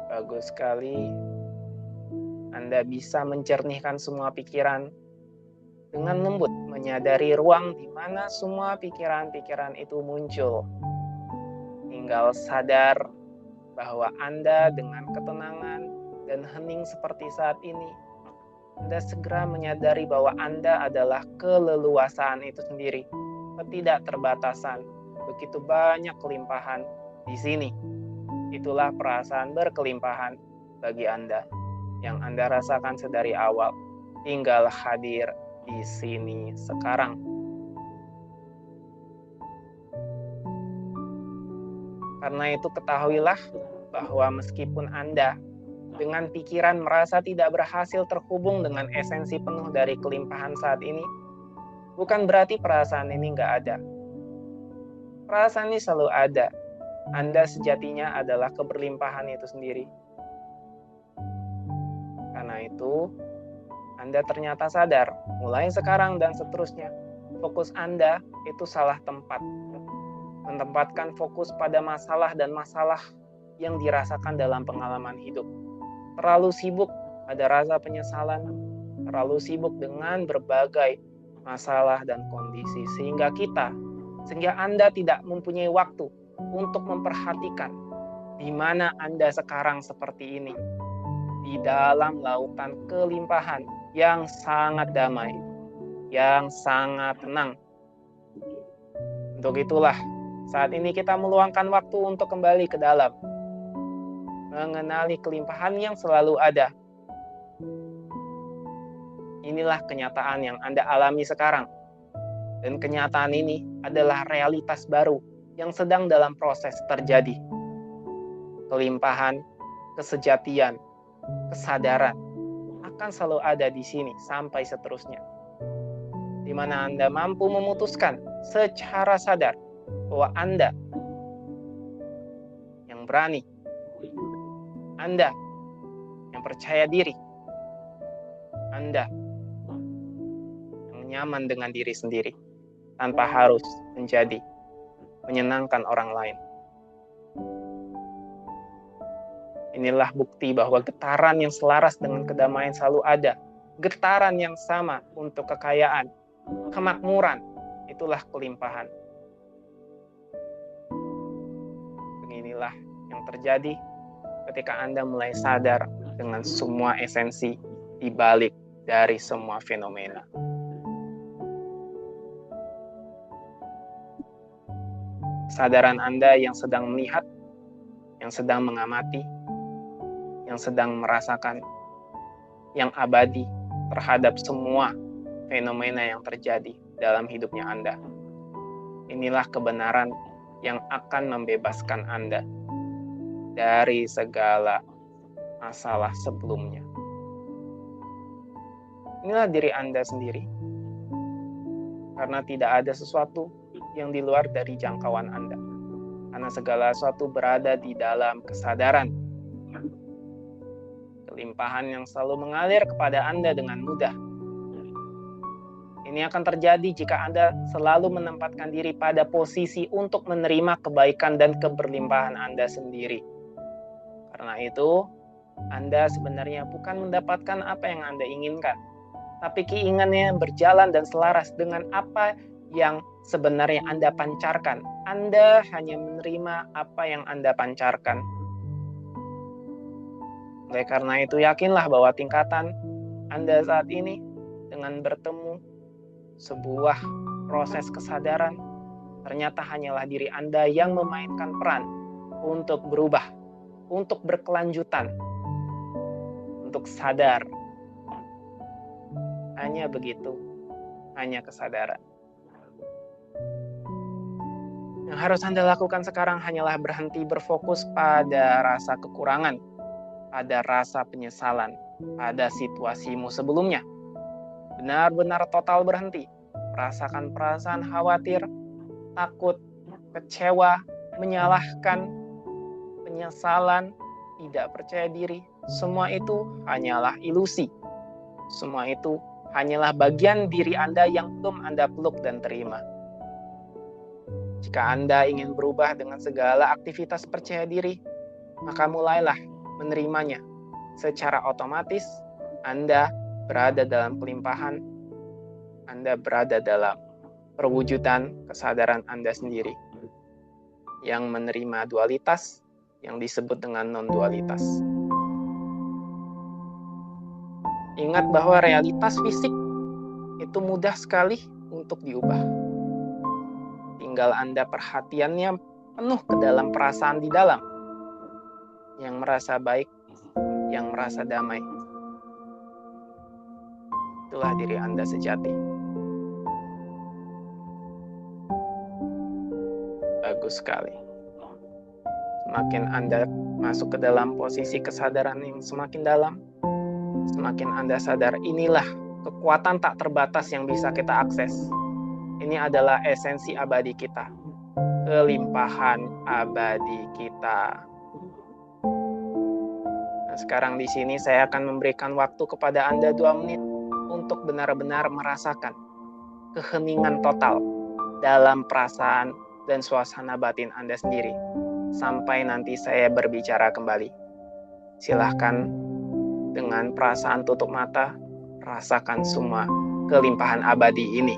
S1: Bagus sekali. Anda bisa mencernihkan semua pikiran dengan lembut, menyadari ruang di mana semua pikiran-pikiran itu muncul. Tinggal sadar bahwa Anda dengan ketenangan dan hening seperti saat ini, Anda segera menyadari bahwa Anda adalah keleluasaan itu sendiri, ketidakterbatasan, begitu banyak kelimpahan di sini. Itulah perasaan berkelimpahan bagi Anda yang Anda rasakan sedari awal, tinggal hadir di sini sekarang. Karena itu ketahuilah bahwa meskipun Anda dengan pikiran merasa tidak berhasil terhubung dengan esensi penuh dari kelimpahan saat ini, bukan berarti perasaan ini nggak ada. Perasaan ini selalu ada. Anda sejatinya adalah keberlimpahan itu sendiri. Karena itu, Anda ternyata sadar, mulai sekarang dan seterusnya, fokus Anda itu salah tempat. Menempatkan fokus pada masalah dan masalah yang dirasakan dalam pengalaman hidup. Terlalu sibuk pada rasa penyesalan, terlalu sibuk dengan berbagai masalah dan kondisi, sehingga Anda tidak mempunyai waktu untuk memperhatikan di mana Anda sekarang seperti ini, di dalam lautan kelimpahan yang sangat damai, yang sangat tenang. Untuk itulah, saat ini kita meluangkan waktu untuk kembali ke dalam, mengenali kelimpahan yang selalu ada. Inilah kenyataan yang Anda alami sekarang. Dan kenyataan ini adalah realitas baru yang sedang dalam proses terjadi. Kelimpahan, kesejatian, kesadaran akan selalu ada di sini sampai seterusnya. Di mana Anda mampu memutuskan secara sadar bahwa Anda yang berani, Anda yang percaya diri, Anda yang nyaman dengan diri sendiri, tanpa harus menyenangkan orang lain. Inilah bukti bahwa getaran yang selaras dengan kedamaian selalu ada. Getaran yang sama untuk kekayaan, kemakmuran, itulah kelimpahan. Beginilah yang terjadi ketika Anda mulai sadar dengan semua esensi di balik dari semua fenomena. Kesadaran Anda yang sedang melihat, yang sedang mengamati, yang sedang merasakan, yang abadi terhadap semua fenomena yang terjadi dalam hidupnya Anda. Inilah kebenaran yang akan membebaskan Anda dari segala masalah sebelumnya. Inilah diri Anda sendiri, karena tidak ada sesuatu yang di luar dari jangkauan Anda, karena segala sesuatu berada di dalam kesadaran. Kelimpahan yang selalu mengalir kepada Anda dengan mudah. Ini akan terjadi jika Anda selalu menempatkan diri pada posisi untuk menerima kebaikan dan keberlimpahan Anda sendiri. Karena itu, Anda sebenarnya bukan mendapatkan apa yang Anda inginkan, tapi keinginannya berjalan dan selaras dengan apa yang sebenarnya Anda pancarkan. Anda hanya menerima apa yang Anda pancarkan. Oleh karena itu, yakinlah bahwa tingkatan Anda saat ini dengan bertemu sebuah proses kesadaran, ternyata hanyalah diri Anda yang memainkan peran untuk berubah, untuk berkelanjutan, untuk sadar. Hanya begitu, hanya kesadaran. Yang harus Anda lakukan sekarang hanyalah berhenti berfokus pada rasa kekurangan, pada rasa penyesalan, pada situasimu sebelumnya. Benar-benar total berhenti. Merasakan perasaan khawatir, takut, kecewa, menyalahkan, penyesalan, tidak percaya diri. Semua itu hanyalah ilusi. Semua itu hanyalah bagian diri Anda yang belum Anda peluk dan terima. Jika Anda ingin berubah dengan segala aktivitas percaya diri, maka mulailah menerimanya. Secara otomatis, Anda berada dalam kelimpahan, Anda berada dalam perwujudan kesadaran Anda sendiri yang menerima dualitas yang disebut dengan non-dualitas. Ingat bahwa realitas fisik itu mudah sekali untuk diubah. Tinggal Anda perhatiannya penuh ke dalam perasaan di dalam, yang merasa baik, yang merasa damai. Itulah diri Anda sejati. Bagus sekali. Semakin Anda masuk ke dalam posisi kesadaran yang semakin dalam, semakin Anda sadar inilah kekuatan tak terbatas yang bisa kita akses. Ini adalah esensi abadi kita, kelimpahan abadi kita. Nah, sekarang di sini saya akan memberikan waktu kepada Anda 2 menit untuk benar-benar merasakan keheningan total dalam perasaan dan suasana batin Anda sendiri. Sampai nanti saya berbicara kembali. Silahkan dengan perasaan tutup mata, rasakan semua kelimpahan abadi ini.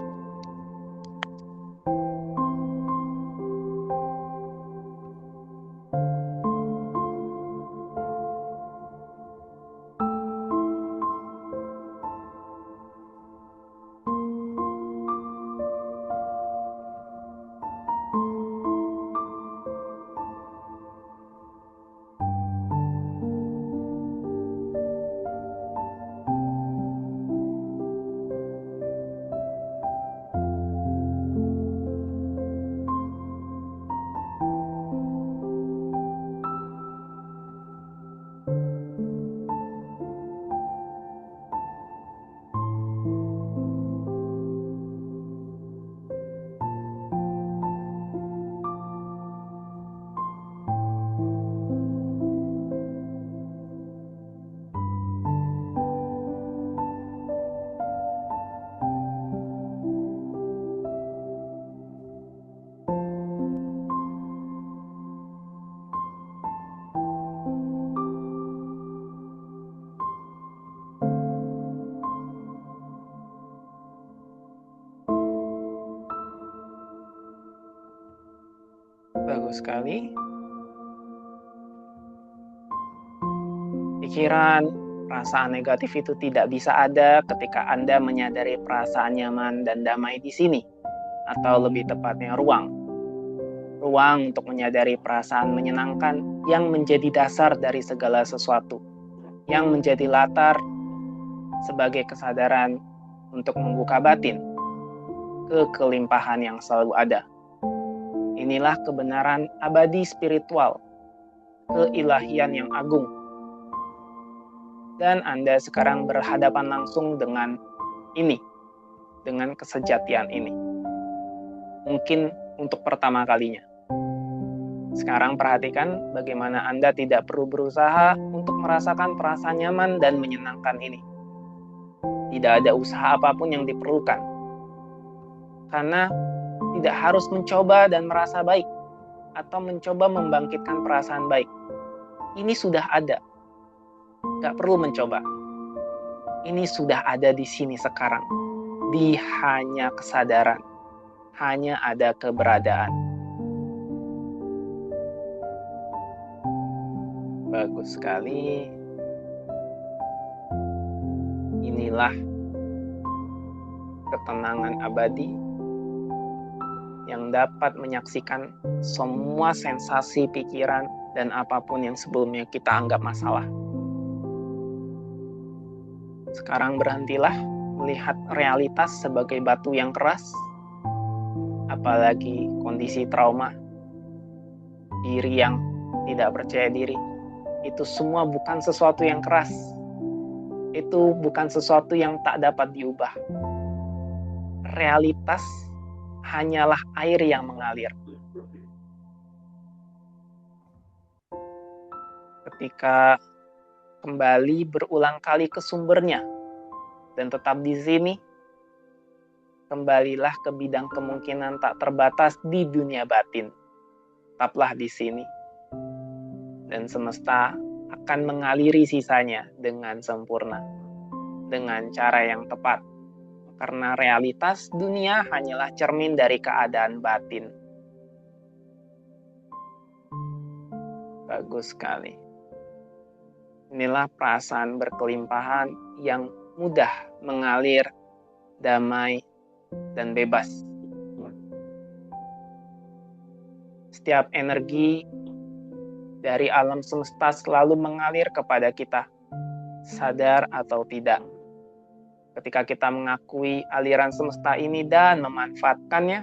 S1: Bagus sekali. Pikiran, perasaan negatif itu tidak bisa ada ketika Anda menyadari perasaan nyaman dan damai di sini, atau lebih tepatnya ruang untuk menyadari perasaan menyenangkan yang menjadi dasar dari segala sesuatu, yang menjadi latar sebagai kesadaran untuk membuka batin ke kelimpahan yang selalu ada. Inilah kebenaran abadi spiritual, keilahian yang agung. Dan Anda sekarang berhadapan langsung dengan ini, dengan kesejatian ini. Mungkin untuk pertama kalinya. Sekarang perhatikan bagaimana Anda tidak perlu berusaha untuk merasakan perasaan nyaman dan menyenangkan ini. Tidak ada usaha apapun yang diperlukan. Karena tidak harus mencoba dan merasa baik atau mencoba membangkitkan perasaan baik. Ini sudah ada. Gak perlu mencoba. Ini sudah ada di sini sekarang. Di hanya kesadaran. Hanya ada keberadaan. Bagus sekali. Inilah ketenangan abadi yang dapat menyaksikan semua sensasi pikiran dan apapun yang sebelumnya kita anggap masalah. Sekarang berhentilah melihat realitas sebagai batu yang keras, apalagi kondisi trauma, diri yang tidak percaya diri. Itu semua bukan sesuatu yang keras. Itu bukan sesuatu yang tak dapat diubah. Realitas hanyalah air yang mengalir. Ketika kembali berulang kali ke sumbernya dan tetap di sini, kembalilah ke bidang kemungkinan tak terbatas di dunia batin. Tetaplah di sini. Dan semesta akan mengaliri sisanya dengan sempurna, dengan cara yang tepat. Karena realitas dunia hanyalah cermin dari keadaan batin. Bagus sekali. Inilah perasaan berkelimpahan yang mudah mengalir, damai, dan bebas. Setiap energi dari alam semesta selalu mengalir kepada kita, sadar atau tidak. Ketika kita mengakui aliran semesta ini dan memanfaatkannya,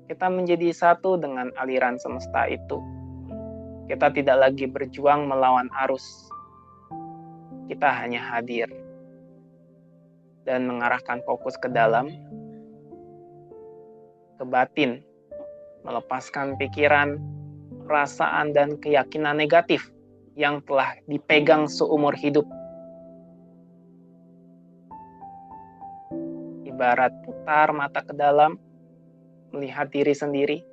S1: kita menjadi satu dengan aliran semesta itu. Kita tidak lagi berjuang melawan arus. Kita hanya hadir dan mengarahkan fokus ke dalam, ke batin, melepaskan pikiran, perasaan, dan keyakinan negatif yang telah dipegang seumur hidup. Ibarat putar mata ke dalam, melihat diri sendiri,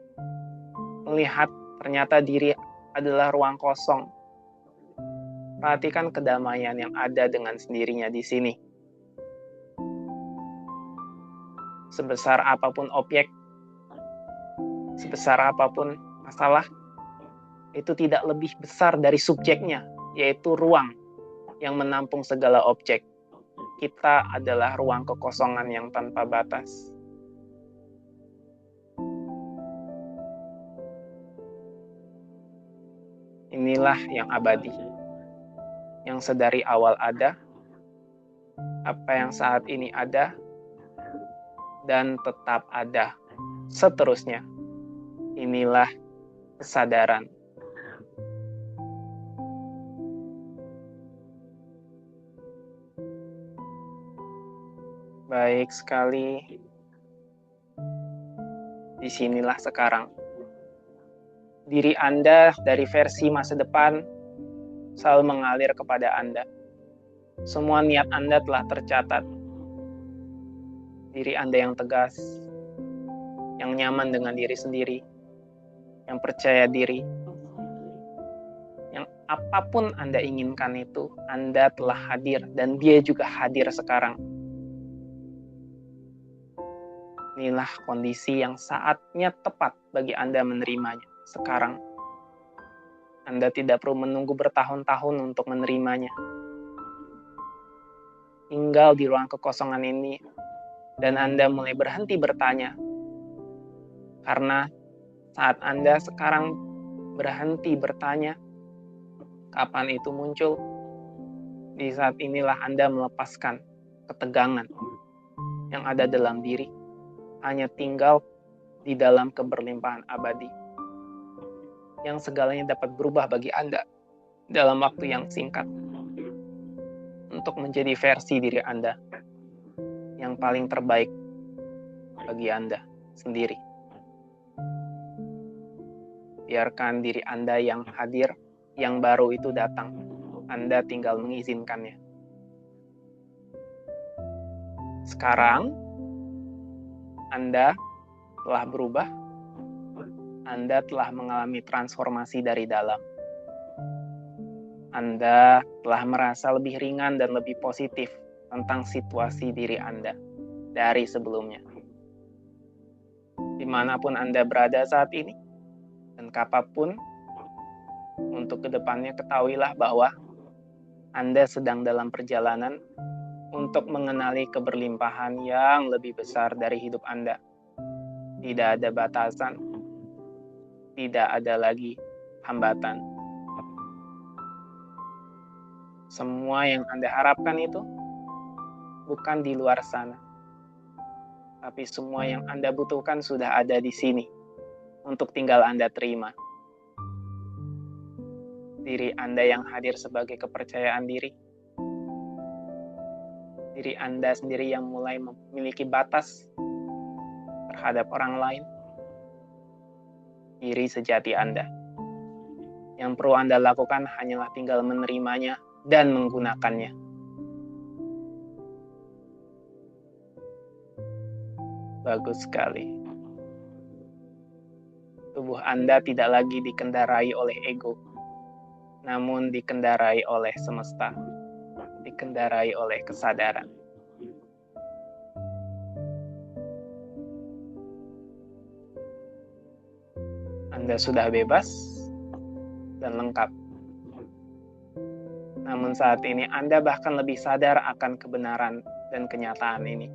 S1: melihat ternyata diri adalah ruang kosong. Perhatikan kedamaian yang ada dengan sendirinya di sini. Sebesar apapun objek, sebesar apapun masalah, itu tidak lebih besar dari subjeknya, yaitu ruang yang menampung segala objek. Kita adalah ruang kekosongan yang tanpa batas. Inilah yang abadi, yang sedari awal ada, apa yang saat ini ada, dan tetap ada seterusnya. Inilah kesadaran. Baik sekali. Disinilah sekarang. Diri Anda dari versi masa depan selalu mengalir kepada Anda. Semua niat Anda telah tercatat. Diri Anda yang tegas, yang nyaman dengan diri sendiri, yang percaya diri, yang apapun Anda inginkan itu, Anda telah hadir dan dia juga hadir sekarang. Inilah kondisi yang saatnya tepat bagi Anda menerimanya sekarang. Anda tidak perlu menunggu bertahun-tahun untuk menerimanya. Tinggal di ruang kekosongan ini, dan Anda mulai berhenti bertanya. Karena saat Anda sekarang berhenti bertanya, kapan itu muncul? Di saat inilah Anda melepaskan ketegangan yang ada dalam diri, hanya tinggal di dalam keberlimpahan abadi, yang segalanya dapat berubah bagi Anda dalam waktu yang singkat, untuk menjadi versi diri Anda yang paling terbaik bagi Anda sendiri. Biarkan diri Anda yang hadir, yang baru itu datang. Anda tinggal mengizinkannya. Sekarang, Anda telah berubah. Anda telah mengalami transformasi dari dalam. Anda telah merasa lebih ringan dan lebih positif tentang situasi diri Anda dari sebelumnya. Dimanapun Anda berada saat ini, dan kapanpun, untuk kedepannya ketahuilah bahwa Anda sedang dalam perjalanan untuk mengenali keberlimpahan yang lebih besar dari hidup Anda. Tidak ada batasan, tidak ada lagi hambatan. Semua yang Anda harapkan itu bukan di luar sana, tapi semua yang Anda butuhkan sudah ada di sini untuk tinggal Anda terima. Diri Anda yang hadir sebagai kepercayaan diri. Diri Anda sendiri yang mulai memiliki batas terhadap orang lain. Diri sejati Anda. Yang perlu Anda lakukan hanyalah tinggal menerimanya dan menggunakannya. Bagus sekali. Tubuh Anda tidak lagi dikendarai oleh ego, namun dikendarai oleh semesta, dikendarai oleh kesadaran. Anda sudah bebas dan lengkap. Namun saat ini Anda bahkan lebih sadar akan kebenaran dan kenyataan ini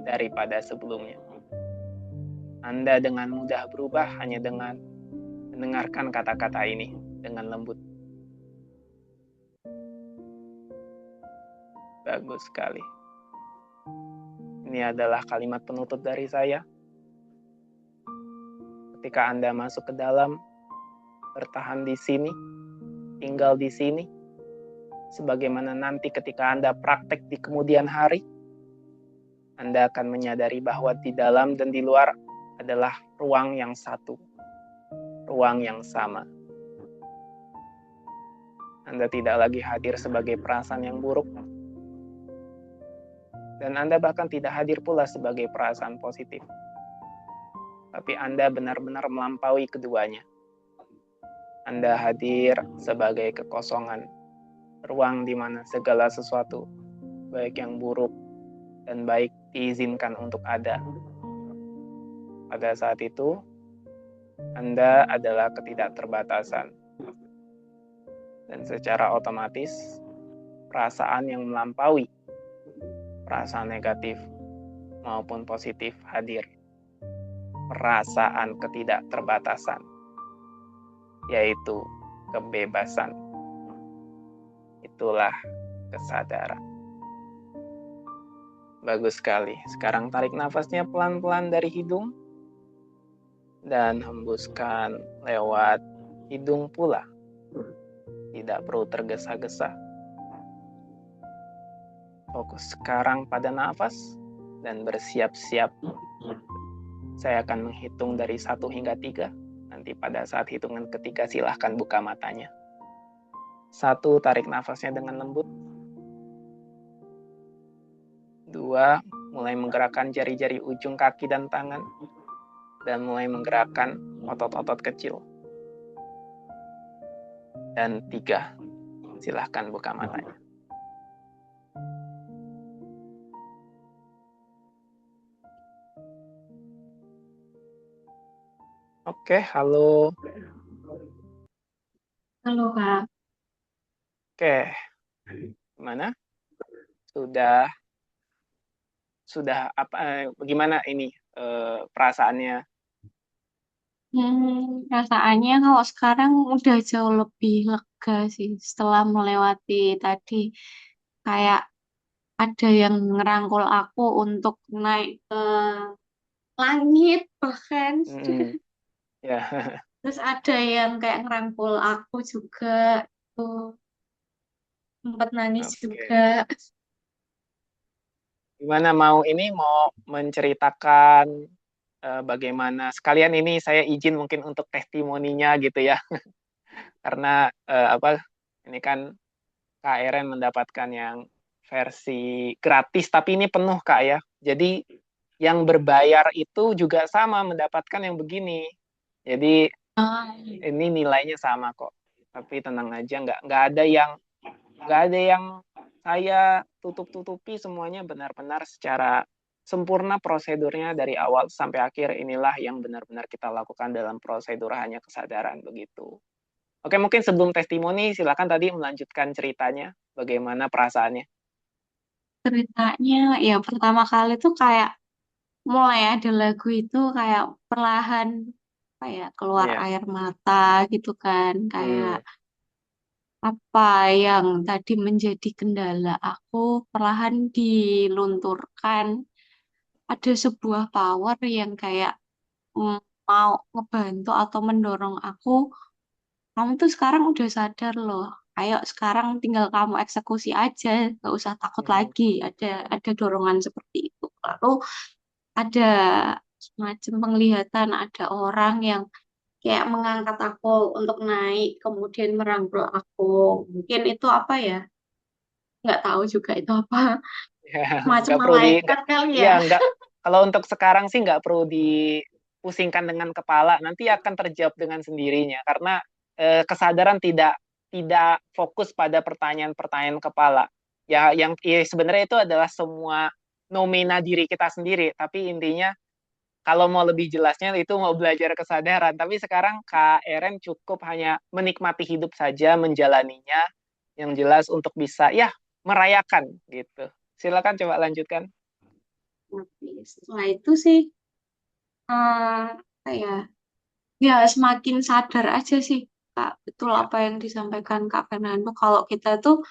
S1: daripada sebelumnya. Anda dengan mudah berubah hanya dengan mendengarkan kata-kata ini dengan lembut. Bagus sekali. Ini adalah kalimat penutup dari saya. Ketika Anda masuk ke dalam, bertahan di sini, tinggal di sini, sebagaimana nanti ketika Anda praktek di kemudian hari, Anda akan menyadari bahwa di dalam dan di luar adalah ruang yang satu, ruang yang sama. Anda tidak lagi hadir sebagai perasaan yang buruk, dan Anda bahkan tidak hadir pula sebagai perasaan positif. Tapi Anda benar-benar melampaui keduanya. Anda hadir sebagai kekosongan, ruang di mana segala sesuatu, baik yang buruk dan baik, diizinkan untuk ada. Pada saat itu, Anda adalah ketidakterbatasan. Dan secara otomatis, perasaan yang melampaui, perasaan negatif maupun positif hadir. Perasaan ketidakterbatasan, yaitu kebebasan. Itulah kesadaran. Bagus sekali. Sekarang tarik nafasnya pelan-pelan dari hidung dan hembuskan lewat hidung pula. Tidak perlu tergesa-gesa. Fokus sekarang pada nafas dan bersiap-siap. Saya akan menghitung dari 1 hingga 3. Nanti pada saat hitungan ketiga silahkan buka matanya. 1, tarik nafasnya dengan lembut. 2, mulai menggerakkan jari-jari ujung kaki dan tangan. Dan mulai menggerakkan otot-otot kecil. Dan 3, silahkan buka matanya. Oke, halo.
S2: Halo Kak.
S1: Oke, gimana? Sudah apa? Bagaimana ini perasaannya?
S2: Perasaannya kalau sekarang udah jauh lebih lega sih setelah melewati tadi kayak ada yang ngerangkul aku untuk naik ke langit bahkan.
S1: Mm, ya,
S2: Terus ada yang kayak ngerangkul aku juga tuh sempat nangis
S1: oke.
S2: juga.
S1: Gimana mau ini mau menceritakan bagaimana? Sekalian ini saya izin mungkin untuk testimoninya gitu ya, karena apa? Ini kan KRN mendapatkan yang versi gratis, tapi ini penuh Kak ya. Jadi yang berbayar itu juga sama mendapatkan yang begini. Jadi
S2: Ah,
S1: ini nilainya sama kok. Tapi tenang aja, nggak ada yang saya tutup-tutupi, semuanya benar-benar secara sempurna prosedurnya dari awal sampai akhir. Inilah yang benar-benar kita lakukan dalam prosedur hanya kesadaran begitu. Oke, mungkin sebelum testimoni, silakan tadi melanjutkan ceritanya, bagaimana perasaannya.
S2: ceritanya ya pertama kali tuh kayak mulai ada lagu itu kayak perlahan kayak keluar
S1: Iya.
S2: air mata gitu kan kayak
S1: Hmm.
S2: apa yang tadi menjadi kendala aku perlahan dilunturkan. Ada sebuah power yang kayak mm, mau ngebantu atau mendorong aku. Kamu tuh sekarang udah sadar loh. Ayo sekarang tinggal kamu eksekusi aja, gak usah takut
S1: Hmm.
S2: lagi. Ada dorongan seperti itu. Lalu ada semacam penglihatan, ada orang yang kayak mengangkat aku untuk naik, kemudian merangkul aku. Mungkin itu apa ya? Nggak tahu juga itu apa.
S1: Ya,
S2: Semacam
S1: nggak perlu
S2: malaikat kali
S1: ya
S2: ya.
S1: nggak. Kalau untuk sekarang sih nggak perlu dipusingkan dengan kepala, nanti akan terjawab dengan sendirinya karena kesadaran tidak tidak fokus pada pertanyaan-pertanyaan kepala. Ya, yang ya, sebenarnya itu adalah semua nomina diri kita sendiri, tapi intinya kalau mau lebih jelasnya itu mau belajar kesadaran. Tapi sekarang Kak Eren cukup hanya menikmati hidup saja, menjalaninya, yang jelas untuk bisa ya merayakan gitu. Silakan coba lanjutkan.
S2: Tapi setelah itu sih, apa ya, ya semakin sadar aja sih, Kak. Betul
S1: Ya,
S2: apa yang disampaikan Kak Fernando. Kalau kita tuh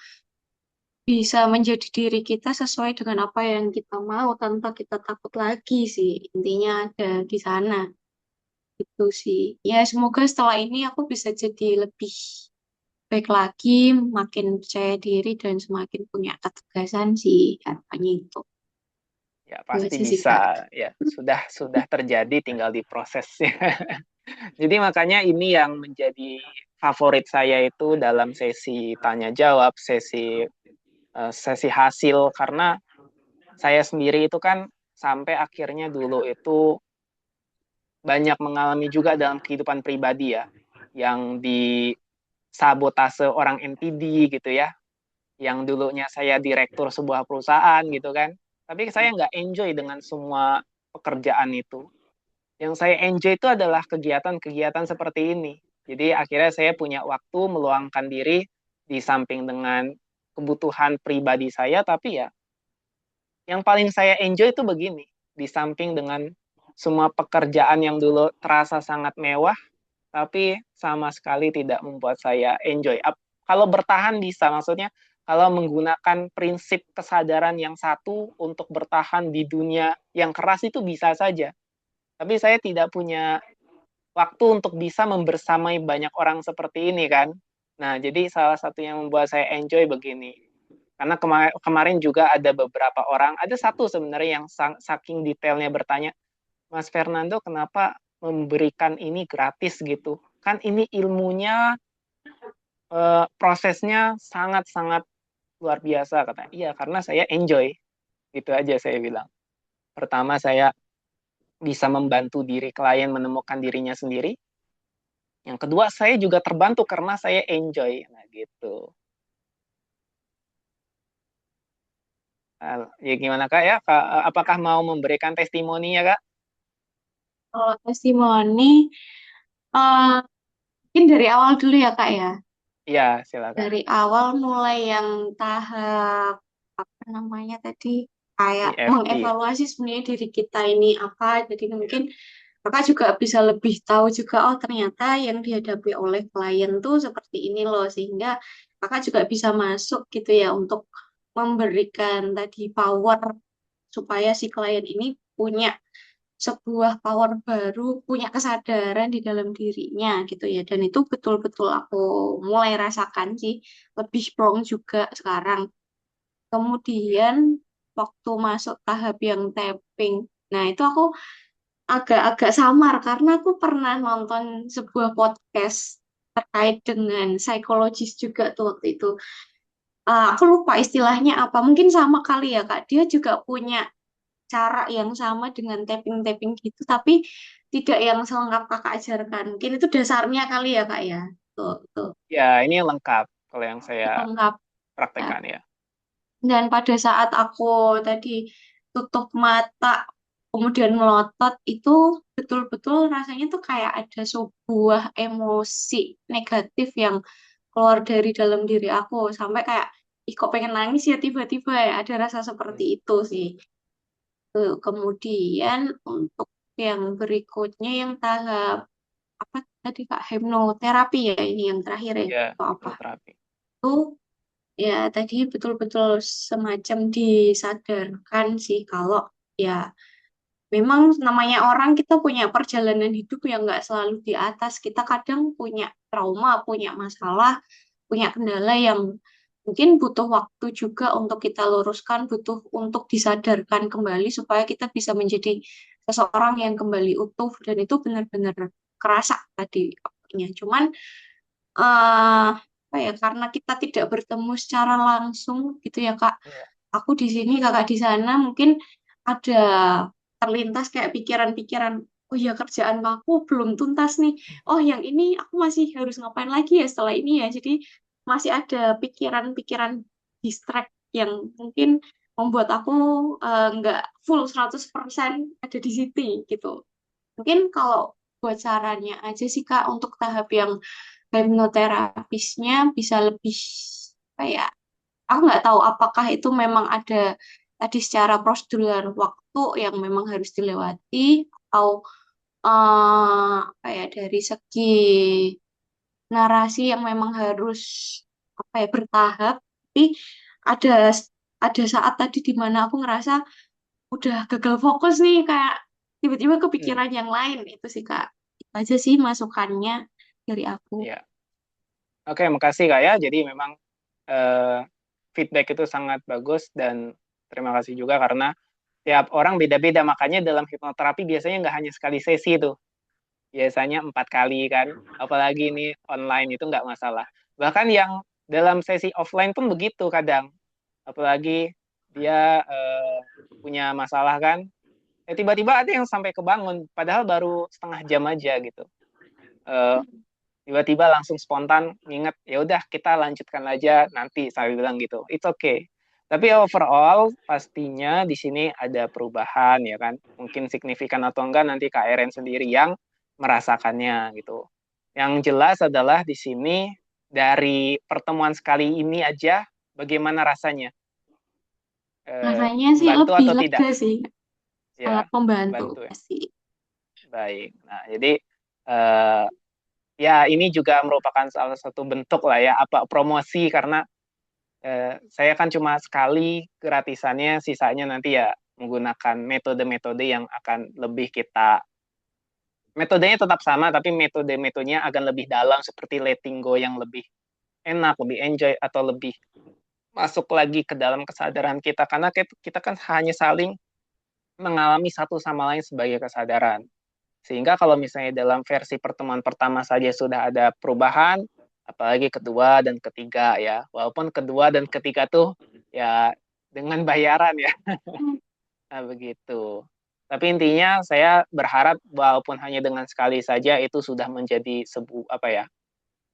S2: bisa menjadi diri kita sesuai dengan apa yang kita mau tanpa kita takut lagi sih. Intinya ada di sana. Itu sih. Ya semoga setelah ini aku bisa jadi lebih baik lagi, makin percaya diri dan semakin punya ketegasan sih. Harapannya itu.
S1: ya
S2: Itu
S1: pasti
S2: aja sih,
S1: bisa.
S2: Kak.
S1: Ya, sudah terjadi, tinggal diproses. Jadi makanya ini yang menjadi favorit saya itu dalam sesi tanya jawab, sesi hasil karena saya sendiri itu kan sampai akhirnya dulu itu banyak mengalami juga dalam kehidupan pribadi ya, yang disabotase orang NPD gitu ya, yang dulunya saya direktur sebuah perusahaan gitu kan, tapi saya nggak enjoy dengan semua pekerjaan itu. Yang saya enjoy itu adalah kegiatan-kegiatan seperti ini. Jadi akhirnya saya punya waktu meluangkan diri di samping dengan kebutuhan pribadi saya, tapi ya yang paling saya enjoy itu begini, di samping dengan semua pekerjaan yang dulu terasa sangat mewah, tapi sama sekali tidak membuat saya enjoy. Kalau bertahan bisa, maksudnya kalau menggunakan prinsip kesadaran yang satu untuk bertahan di dunia yang keras itu bisa saja. Tapi saya tidak punya waktu untuk bisa membersamai banyak orang seperti ini kan. Nah, jadi salah satu yang membuat saya enjoy begini. Karena kemarin juga ada beberapa orang, ada satu sebenarnya yang saking detailnya bertanya, Mas Fernando kenapa memberikan ini gratis gitu? Kan ini ilmunya, prosesnya sangat-sangat luar biasa katanya. Iya, karena saya enjoy. Gitu aja saya bilang. Pertama saya bisa membantu diri klien menemukan dirinya sendiri. Yang kedua saya juga terbantu karena saya enjoy. Nah gitu. Ya gimana Kak ya? Apakah mau memberikan testimoninya Kak?
S2: Kalau testimoni, mungkin dari awal dulu ya, Kak ya.
S1: Iya, silakan.
S2: Dari awal mulai yang tahap apa namanya tadi kayak
S1: EFT ya.
S2: mengevaluasi sebenarnya diri kita ini apa. Jadi
S1: Iya.
S2: mungkin kakak juga bisa lebih tahu juga oh ternyata yang dihadapi oleh klien tuh seperti ini loh sehingga kakak juga bisa masuk gitu ya untuk memberikan tadi power supaya si klien ini punya sebuah power baru, punya kesadaran di dalam dirinya gitu ya. Dan itu betul-betul aku mulai rasakan sih, lebih strong juga sekarang. Kemudian waktu masuk tahap yang tapping, nah itu aku agak-agak samar karena aku pernah nonton sebuah podcast terkait dengan psikologis juga tuh waktu itu. Aku lupa istilahnya apa, mungkin sama kali ya Kak. Dia juga punya cara yang sama dengan tapping-tapping gitu, tapi tidak yang selengkap kakak ajarkan. Mungkin itu dasarnya kali ya kak ya. Tuh,
S1: Ya, ini lengkap kalau yang saya
S2: lengkap. Ya.
S1: praktekkan ya.
S2: Dan pada saat aku tadi tutup mata, kemudian melotot, itu betul-betul rasanya tuh kayak ada sebuah emosi negatif yang keluar dari dalam diri aku. Sampai kayak, ih kok pengen nangis ya tiba-tiba ya. Ada rasa seperti itu sih. Kemudian untuk yang berikutnya yang tahap apa tadi Kak hipnoterapi ya ini yang terakhir ya
S1: Ya,
S2: atau apa
S1: hipnoterapi.
S2: tuh ya tadi betul-betul semacam disadarkan sih kalau ya memang namanya orang kita punya perjalanan hidup yang nggak selalu di atas kita kadang punya trauma punya masalah punya kendala yang mungkin butuh waktu juga untuk kita luruskan, butuh untuk disadarkan kembali supaya kita bisa menjadi seseorang yang kembali utuh dan itu benar-benar kerasa tadi. Cuman apa ya karena kita tidak bertemu secara langsung gitu ya Kak.
S1: Ya.
S2: Aku di sini, kakak di sana mungkin ada terlintas kayak pikiran-pikiran. Oh ya kerjaan aku belum tuntas nih. Oh yang ini aku masih harus ngapain lagi ya setelah ini ya. Jadi masih ada pikiran-pikiran distract yang mungkin membuat aku nggak full 100% ada di situ gitu. Mungkin kalau buat sarannya aja sih Kak untuk tahap yang hipnoterapisnya bisa lebih apa ya aku nggak tahu apakah itu memang ada tadi secara prosedural waktu yang memang harus dilewati atau apa ya dari segi narasi yang memang harus apa ya bertahap tapi ada ada saat tadi di mana aku ngerasa udah gagal fokus nih kayak tiba-tiba
S1: Hmm,
S2: kepikiran yang lain itu sih Kak itu aja sih masukannya dari aku.
S1: ya. Oke, makasih Kak ya. Jadi memang eh, feedback itu sangat bagus dan terima kasih juga karena tiap orang beda-beda. Makanya dalam hipnoterapi biasanya nggak hanya sekali sesi itu. Biasanya 4 kali kan. Apalagi ini online itu nggak masalah. Bahkan yang dalam sesi offline pun begitu kadang. Apalagi dia punya masalah kan. Tiba-tiba ada yang sampai kebangun. Padahal baru setengah jam aja gitu. Eh, Tiba-tiba langsung spontan nginget ya udah kita lanjutkan aja nanti saya bilang gitu it's okay tapi overall pastinya di sini ada perubahan ya kan mungkin signifikan atau enggak nanti Kak Eren sendiri yang merasakannya gitu yang jelas adalah di sini dari pertemuan sekali ini aja bagaimana rasanya.
S2: Rasanya sih
S1: Membantu
S2: lebih
S1: atau tidak
S2: lega sih sangat
S1: ya
S2: membantu
S1: membantu ya
S2: pasti.
S1: baik nah jadi eh, ya ini juga merupakan salah satu bentuk lah ya apa promosi karena saya kan cuma sekali gratisannya, sisanya nanti ya menggunakan metode-metode yang akan lebih kita, metodenya tetap sama, tapi metode-metodenya akan lebih dalam seperti letting go yang lebih enak, lebih enjoy, atau lebih masuk lagi ke dalam kesadaran kita. Karena kita kan hanya saling mengalami satu sama lain sebagai kesadaran. Sehingga kalau misalnya dalam versi pertemuan pertama saja sudah ada perubahan, apalagi kedua dan ketiga ya. Walaupun kedua dan ketiga tuh ya dengan bayaran ya. Nah, begitu. Tapi intinya saya berharap walaupun hanya dengan sekali saja itu sudah menjadi sebuah apa ya,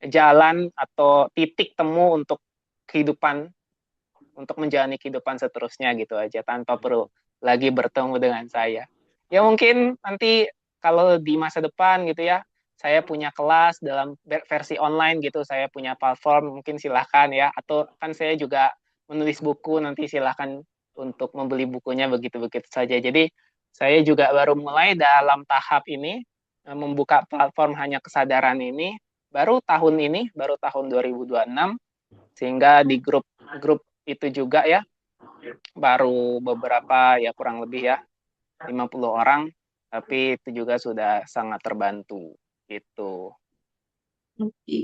S1: jalan atau titik temu untuk kehidupan untuk menjalani kehidupan seterusnya gitu aja tanpa perlu lagi bertemu dengan saya. Ya mungkin nanti kalau di masa depan gitu ya, saya punya kelas dalam versi online gitu, saya punya platform, mungkin silahkan ya. Atau kan saya juga menulis buku, nanti silahkan untuk membeli bukunya begitu-begitu saja. Jadi saya juga baru mulai dalam tahap ini, membuka platform hanya kesadaran ini, baru tahun 2026, sehingga di grup itu juga ya, baru beberapa ya kurang lebih ya 50 orang, tapi itu juga sudah sangat terbantu gitu.
S2: Oke.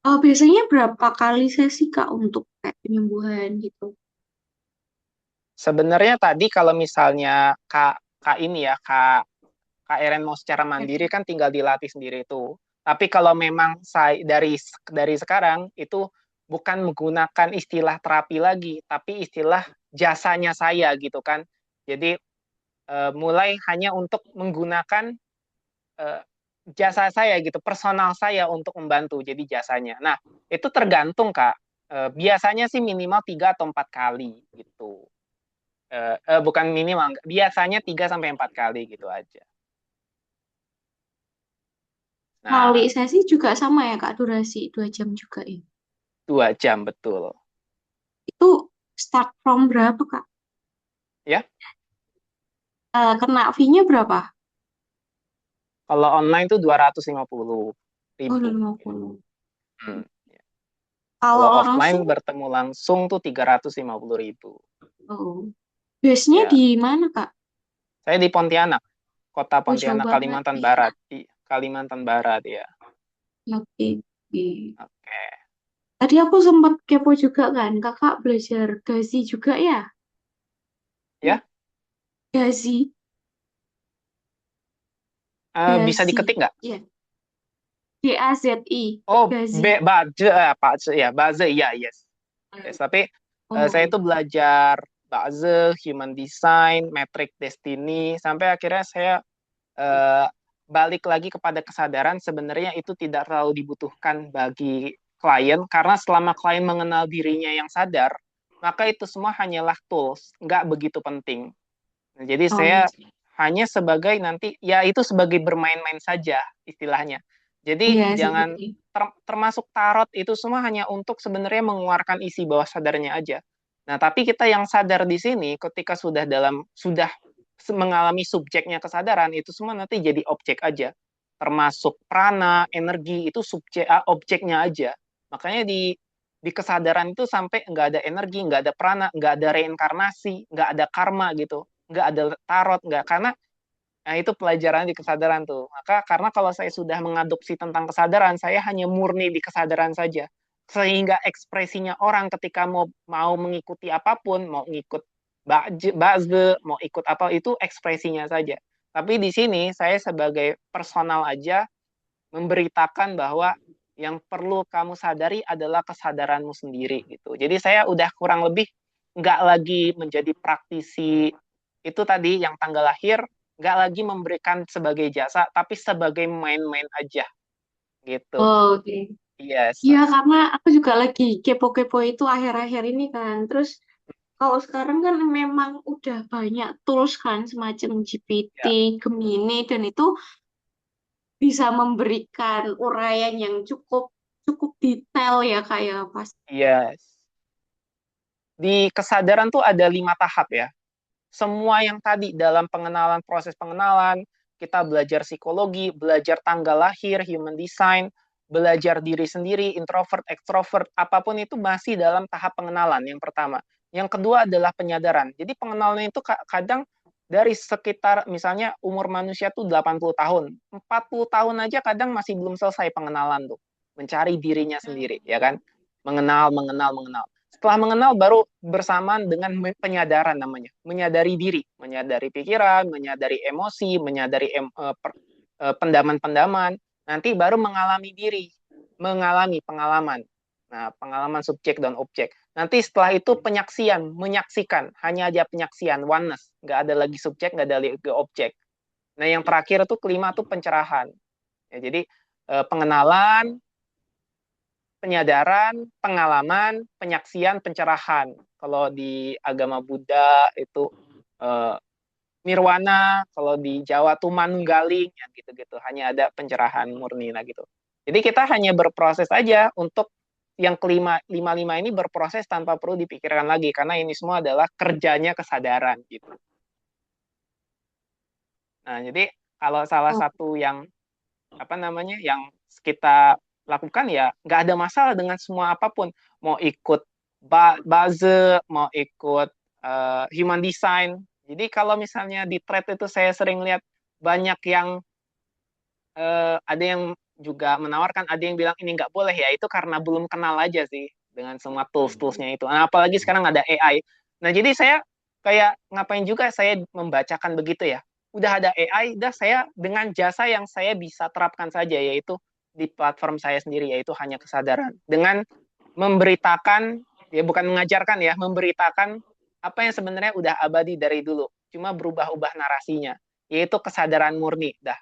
S2: Biasanya berapa kali sesi Kak untuk kayak penyembuhan gitu?
S1: Sebenarnya tadi kalau misalnya Kak ini ya, Kak Eren mau secara mandiri
S2: Oke.
S1: kan tinggal dilatih sendiri itu. Tapi kalau memang saya dari sekarang itu bukan menggunakan istilah terapi lagi, tapi istilah jasanya saya gitu kan. Jadi mulai hanya untuk menggunakan eh, jasa saya gitu, personal saya untuk membantu jadi jasanya. Nah, itu tergantung Kak. Biasanya sih minimal 3 atau 4 kali gitu. Bukan minimal, biasanya 3 sampai 4 kali gitu aja.
S2: Kali
S1: Nah,
S2: sesi juga sama ya Kak, durasi 2 jam juga ya?
S1: 2 jam betul.
S2: Itu start from berapa Kak?
S1: Ya,
S2: Kena fee-nya berapa?
S1: kalau online tuh 250
S2: Oh,
S1: ribu.
S2: 50.
S1: Hmm.
S2: Kalau
S1: Kalau offline
S2: langsung,
S1: bertemu langsung tuh 350 ribu.
S2: oh, biasanya
S1: Ya,
S2: di mana Kak?
S1: saya di Pontianak, kota
S2: Oh, jauh
S1: Pontianak,
S2: banget.
S1: Kalimantan Barat. Di Kalimantan Barat ya.
S2: Oke, oke.
S1: Oke.
S2: Tadi aku sempat kepo juga kan, Kakak belajar Gazi juga ya?
S1: Ya,
S2: Gazi,
S1: bisa
S2: Gazi.
S1: diketik nggak?
S2: Ya, Gazi,
S1: Oh,
S2: Gazi.
S1: Baze, Baze ya, Baze ya, yes. Yes, tapi saya
S2: Oh,
S1: itu belajar Baze, Human Design, Metric Destiny, sampai akhirnya saya eh, balik lagi kepada kesadaran sebenarnya itu tidak terlalu dibutuhkan bagi klien karena selama klien mengenal dirinya yang sadar, maka itu semua hanyalah tools, nggak begitu penting. Nah, jadi
S2: oh
S1: saya
S2: iya.
S1: hanya sebagai nanti ya itu sebagai bermain-main saja istilahnya. Jadi
S2: Iya sih,
S1: jangan
S2: betul.
S1: termasuk tarot itu semua hanya untuk sebenarnya mengeluarkan isi bawah sadarnya aja. Nah, tapi kita yang sadar di sini ketika sudah mengalami subjeknya kesadaran itu semua nanti jadi objek aja. Termasuk prana, energi itu objeknya aja. Makanya di kesadaran itu sampai nggak ada energi, nggak ada prana, nggak ada reinkarnasi, nggak ada karma gitu, nggak ada tarot, nggak, karena nah, itu pelajaran di kesadaran tuh. Maka karena kalau saya sudah mengadopsi tentang kesadaran, saya hanya murni di kesadaran saja. Sehingga ekspresinya orang ketika mau mau mengikuti apapun, mau ngikut bazbe, mau ikut apa itu ekspresinya saja. Tapi di sini saya sebagai personal aja memberitakan bahwa yang perlu kamu sadari adalah kesadaranmu sendiri gitu. Jadi saya udah kurang lebih nggak lagi menjadi praktisi itu tadi yang tanggal lahir, nggak lagi memberikan sebagai jasa, tapi sebagai main-main aja gitu.
S2: Oh, oke.
S1: Yes.
S2: Iya, karena aku juga lagi kepo-kepo itu akhir-akhir ini kan. Terus kalau sekarang kan memang udah banyak tools kan, semacam GPT,
S1: Ya.
S2: Gemini, dan itu bisa memberikan uraian yang cukup cukup detail ya kayak pas.
S1: Yes. Di kesadaran tuh ada 5 tahap ya. Semua yang tadi dalam pengenalan, proses pengenalan, kita belajar psikologi, belajar tanggal lahir, human design, belajar diri sendiri, introvert, extrovert, apapun itu masih dalam tahap pengenalan yang pertama. Yang kedua adalah penyadaran. Jadi pengenalan itu kadang dari sekitar misalnya umur manusia tuh 80 tahun. 40 tahun aja kadang masih belum selesai pengenalan tuh. Mencari dirinya sendiri, ya kan? Mengenal, mengenal, mengenal. Setelah mengenal baru bersamaan dengan penyadaran namanya, menyadari diri, menyadari pikiran, menyadari emosi, menyadari pendaman-pendaman, nanti baru mengalami diri, mengalami pengalaman. Nah, pengalaman subjek dan objek. Nanti setelah itu penyaksian, menyaksikan, hanya aja penyaksian, oneness, nggak ada lagi subjek, nggak ada lagi objek. Nah, yang terakhir itu kelima tuh pencerahan. Ya, jadi pengenalan, penyadaran, pengalaman, penyaksian, pencerahan. Kalau di agama Buddha itu eh, nirwana, kalau di Jawa tuh manunggaling, ya gitu-gitu. Hanya ada pencerahan murni lah gitu. Jadi kita hanya berproses aja untuk yang kelima, lima ini berproses tanpa perlu dipikirkan lagi, karena ini semua adalah kerjanya kesadaran gitu. Nah, jadi kalau salah
S2: Oh,
S1: satu yang apa namanya yang kita lakukan ya nggak ada masalah dengan semua apapun, mau ikut Baze, mau ikut human design. Jadi kalau misalnya di thread itu saya sering lihat banyak yang ada yang juga menawarkan, ada yang bilang ini nggak boleh, ya itu karena belum kenal aja sih dengan semua tools-toolsnya itu. Nah, apalagi sekarang ada AI. Nah, jadi saya kayak ngapain juga saya membacakan begitu ya. Udah ada AI, udah saya dengan jasa yang saya bisa terapkan saja, yaitu di platform saya sendiri, yaitu hanya kesadaran. Dengan memberitakan, ya bukan mengajarkan ya, memberitakan apa yang sebenarnya udah abadi dari dulu. Cuma berubah-ubah narasinya, yaitu kesadaran murni. Dah,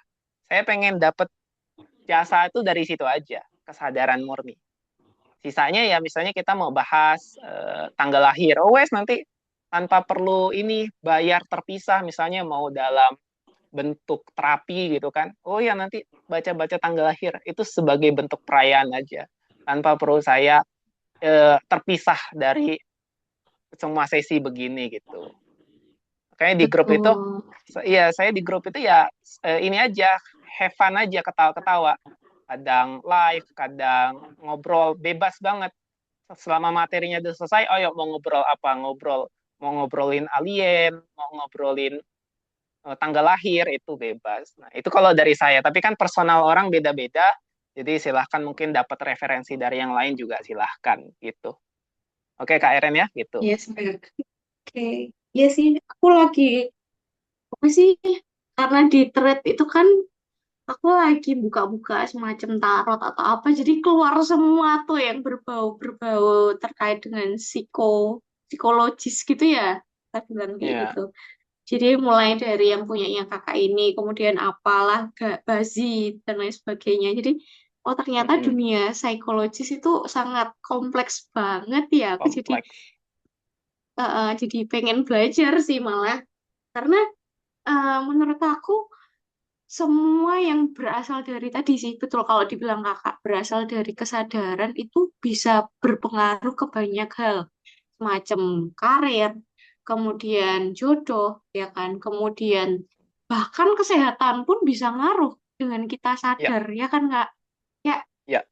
S1: saya pengen dapat jasa itu dari situ aja, kesadaran murni. Sisanya ya misalnya kita mau bahas tanggal lahir, oh wes nanti tanpa perlu ini bayar terpisah, misalnya mau dalam bentuk terapi gitu kan. Oh ya nanti baca-baca tanggal lahir itu sebagai bentuk perayaan aja, tanpa perlu saya terpisah dari semua sesi begini gitu. Kayak di grup itu,
S2: betul.
S1: iya saya di grup itu ya ini aja, have fun aja, ketawa-ketawa. Kadang live, kadang ngobrol bebas banget. Selama materinya udah selesai, oh yuk mau ngobrol apa? Ngobrol, mau ngobrolin alien, mau ngobrolin tanggal lahir, itu bebas. Nah, itu kalau dari saya. Tapi kan personal orang beda-beda, jadi silahkan mungkin dapat referensi dari yang lain juga silahkan gitu. Oke Kak Eren ya, gitu.
S2: Yes, Mbak. Oke. Iya sih, aku lagi apa sih? Karena di thread itu kan aku lagi buka-buka semacam tarot atau apa, jadi keluar semua tuh yang berbau-berbau terkait dengan psikologis gitu ya, kita bilang kayak
S1: Iya,
S2: gitu. Jadi mulai dari yang punyanya kakak ini, kemudian apalah, gak bazi dan lain sebagainya. Jadi oh ternyata
S1: mm-mm.
S2: dunia psikologis itu sangat kompleks banget ya. Aku
S1: Kompleks.
S2: jadi pengen belajar sih malah, karena menurut aku semua yang berasal dari tadi sih, betul kalau dibilang kakak, berasal dari kesadaran itu bisa berpengaruh ke banyak hal, semacam karir, kemudian jodoh, ya kan, kemudian bahkan kesehatan pun bisa ngaruh dengan kita
S1: Ya,
S2: sadar, ya kan kak? Ya,
S1: ya,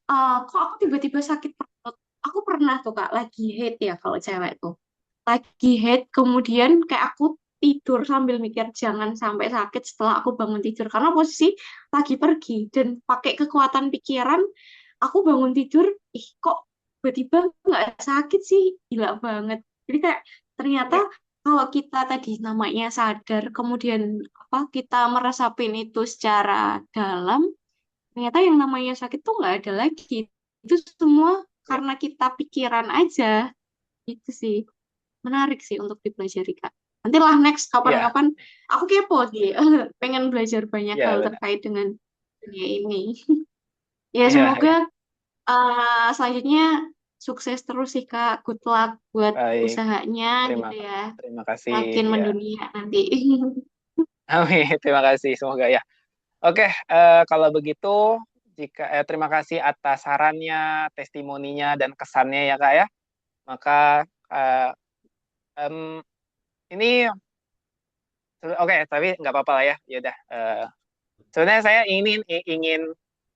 S2: kok aku tiba-tiba sakit perut? Aku pernah tuh kak, lagi head ya kalau cewek tuh lagi head, kemudian kayak aku tidur sambil mikir jangan sampai sakit setelah aku bangun tidur karena posisi lagi pergi dan pakai kekuatan pikiran aku bangun tidur, ih kok tiba-tiba nggak sakit sih, gila banget. Jadi kayak ternyata
S1: ya,
S2: kalau kita tadi namanya sadar kemudian apa kita meresapin itu secara dalam, ternyata yang namanya sakit tuh nggak ada lagi, itu semua
S1: ya,
S2: karena kita pikiran aja. Itu sih menarik sih untuk dipelajari, Kak. Nantilah next
S1: ya,
S2: kapan-kapan aku kepo sih, pengen belajar banyak hal
S1: ya benar.
S2: terkait dengan dunia ini. Ya
S1: Iya,
S2: semoga
S1: ya.
S2: selanjutnya sukses terus sih Kak. Good luck buat
S1: Baik.
S2: usahanya
S1: Terima,
S2: gitu ya.
S1: terima kasih
S2: Makin
S1: ya.
S2: mendunia nanti.
S1: Amin. Terima kasih. Semoga ya. Oke, kalau begitu, jika terima kasih atas sarannya, testimoninya, dan kesannya ya Kak ya. Maka eh, em, ini oke, tapi nggak apa-apa lah ya. Ya udah. Sebenarnya saya ingin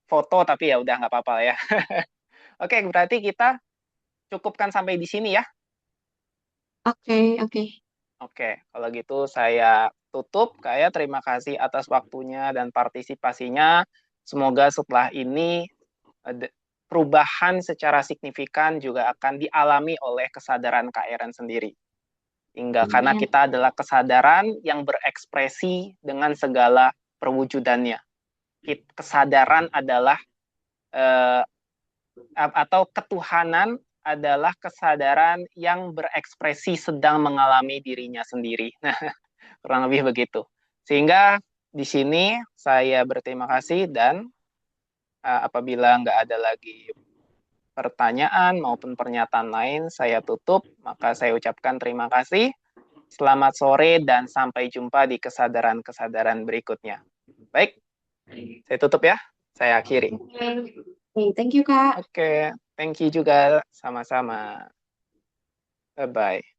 S1: foto, tapi ya udah nggak apa-apa lah ya. Oke, berarti kita cukupkan sampai di sini ya.
S2: Oke, oke.
S1: Oke, kalau gitu saya tutup. Kayak terima kasih atas waktunya dan partisipasinya. Semoga setelah ini perubahan secara signifikan juga akan dialami oleh kesadaran KRN sendiri. Hingga karena
S2: Amin.
S1: kita adalah kesadaran yang berekspresi dengan segala perwujudannya. Kesadaran adalah eh, atau ketuhanan adalah kesadaran yang berekspresi sedang mengalami dirinya sendiri. Nah, kurang lebih begitu. Sehingga di sini saya berterima kasih dan apabila nggak ada lagi pertanyaan maupun pernyataan lain, saya tutup. Maka saya ucapkan terima kasih. Selamat sore dan sampai jumpa di kesadaran-kesadaran berikutnya. Baik, saya tutup ya. Saya akhiri.
S2: Oke, thank you, Kak.
S1: Oke, thank you juga. Sama-sama. Bye-bye.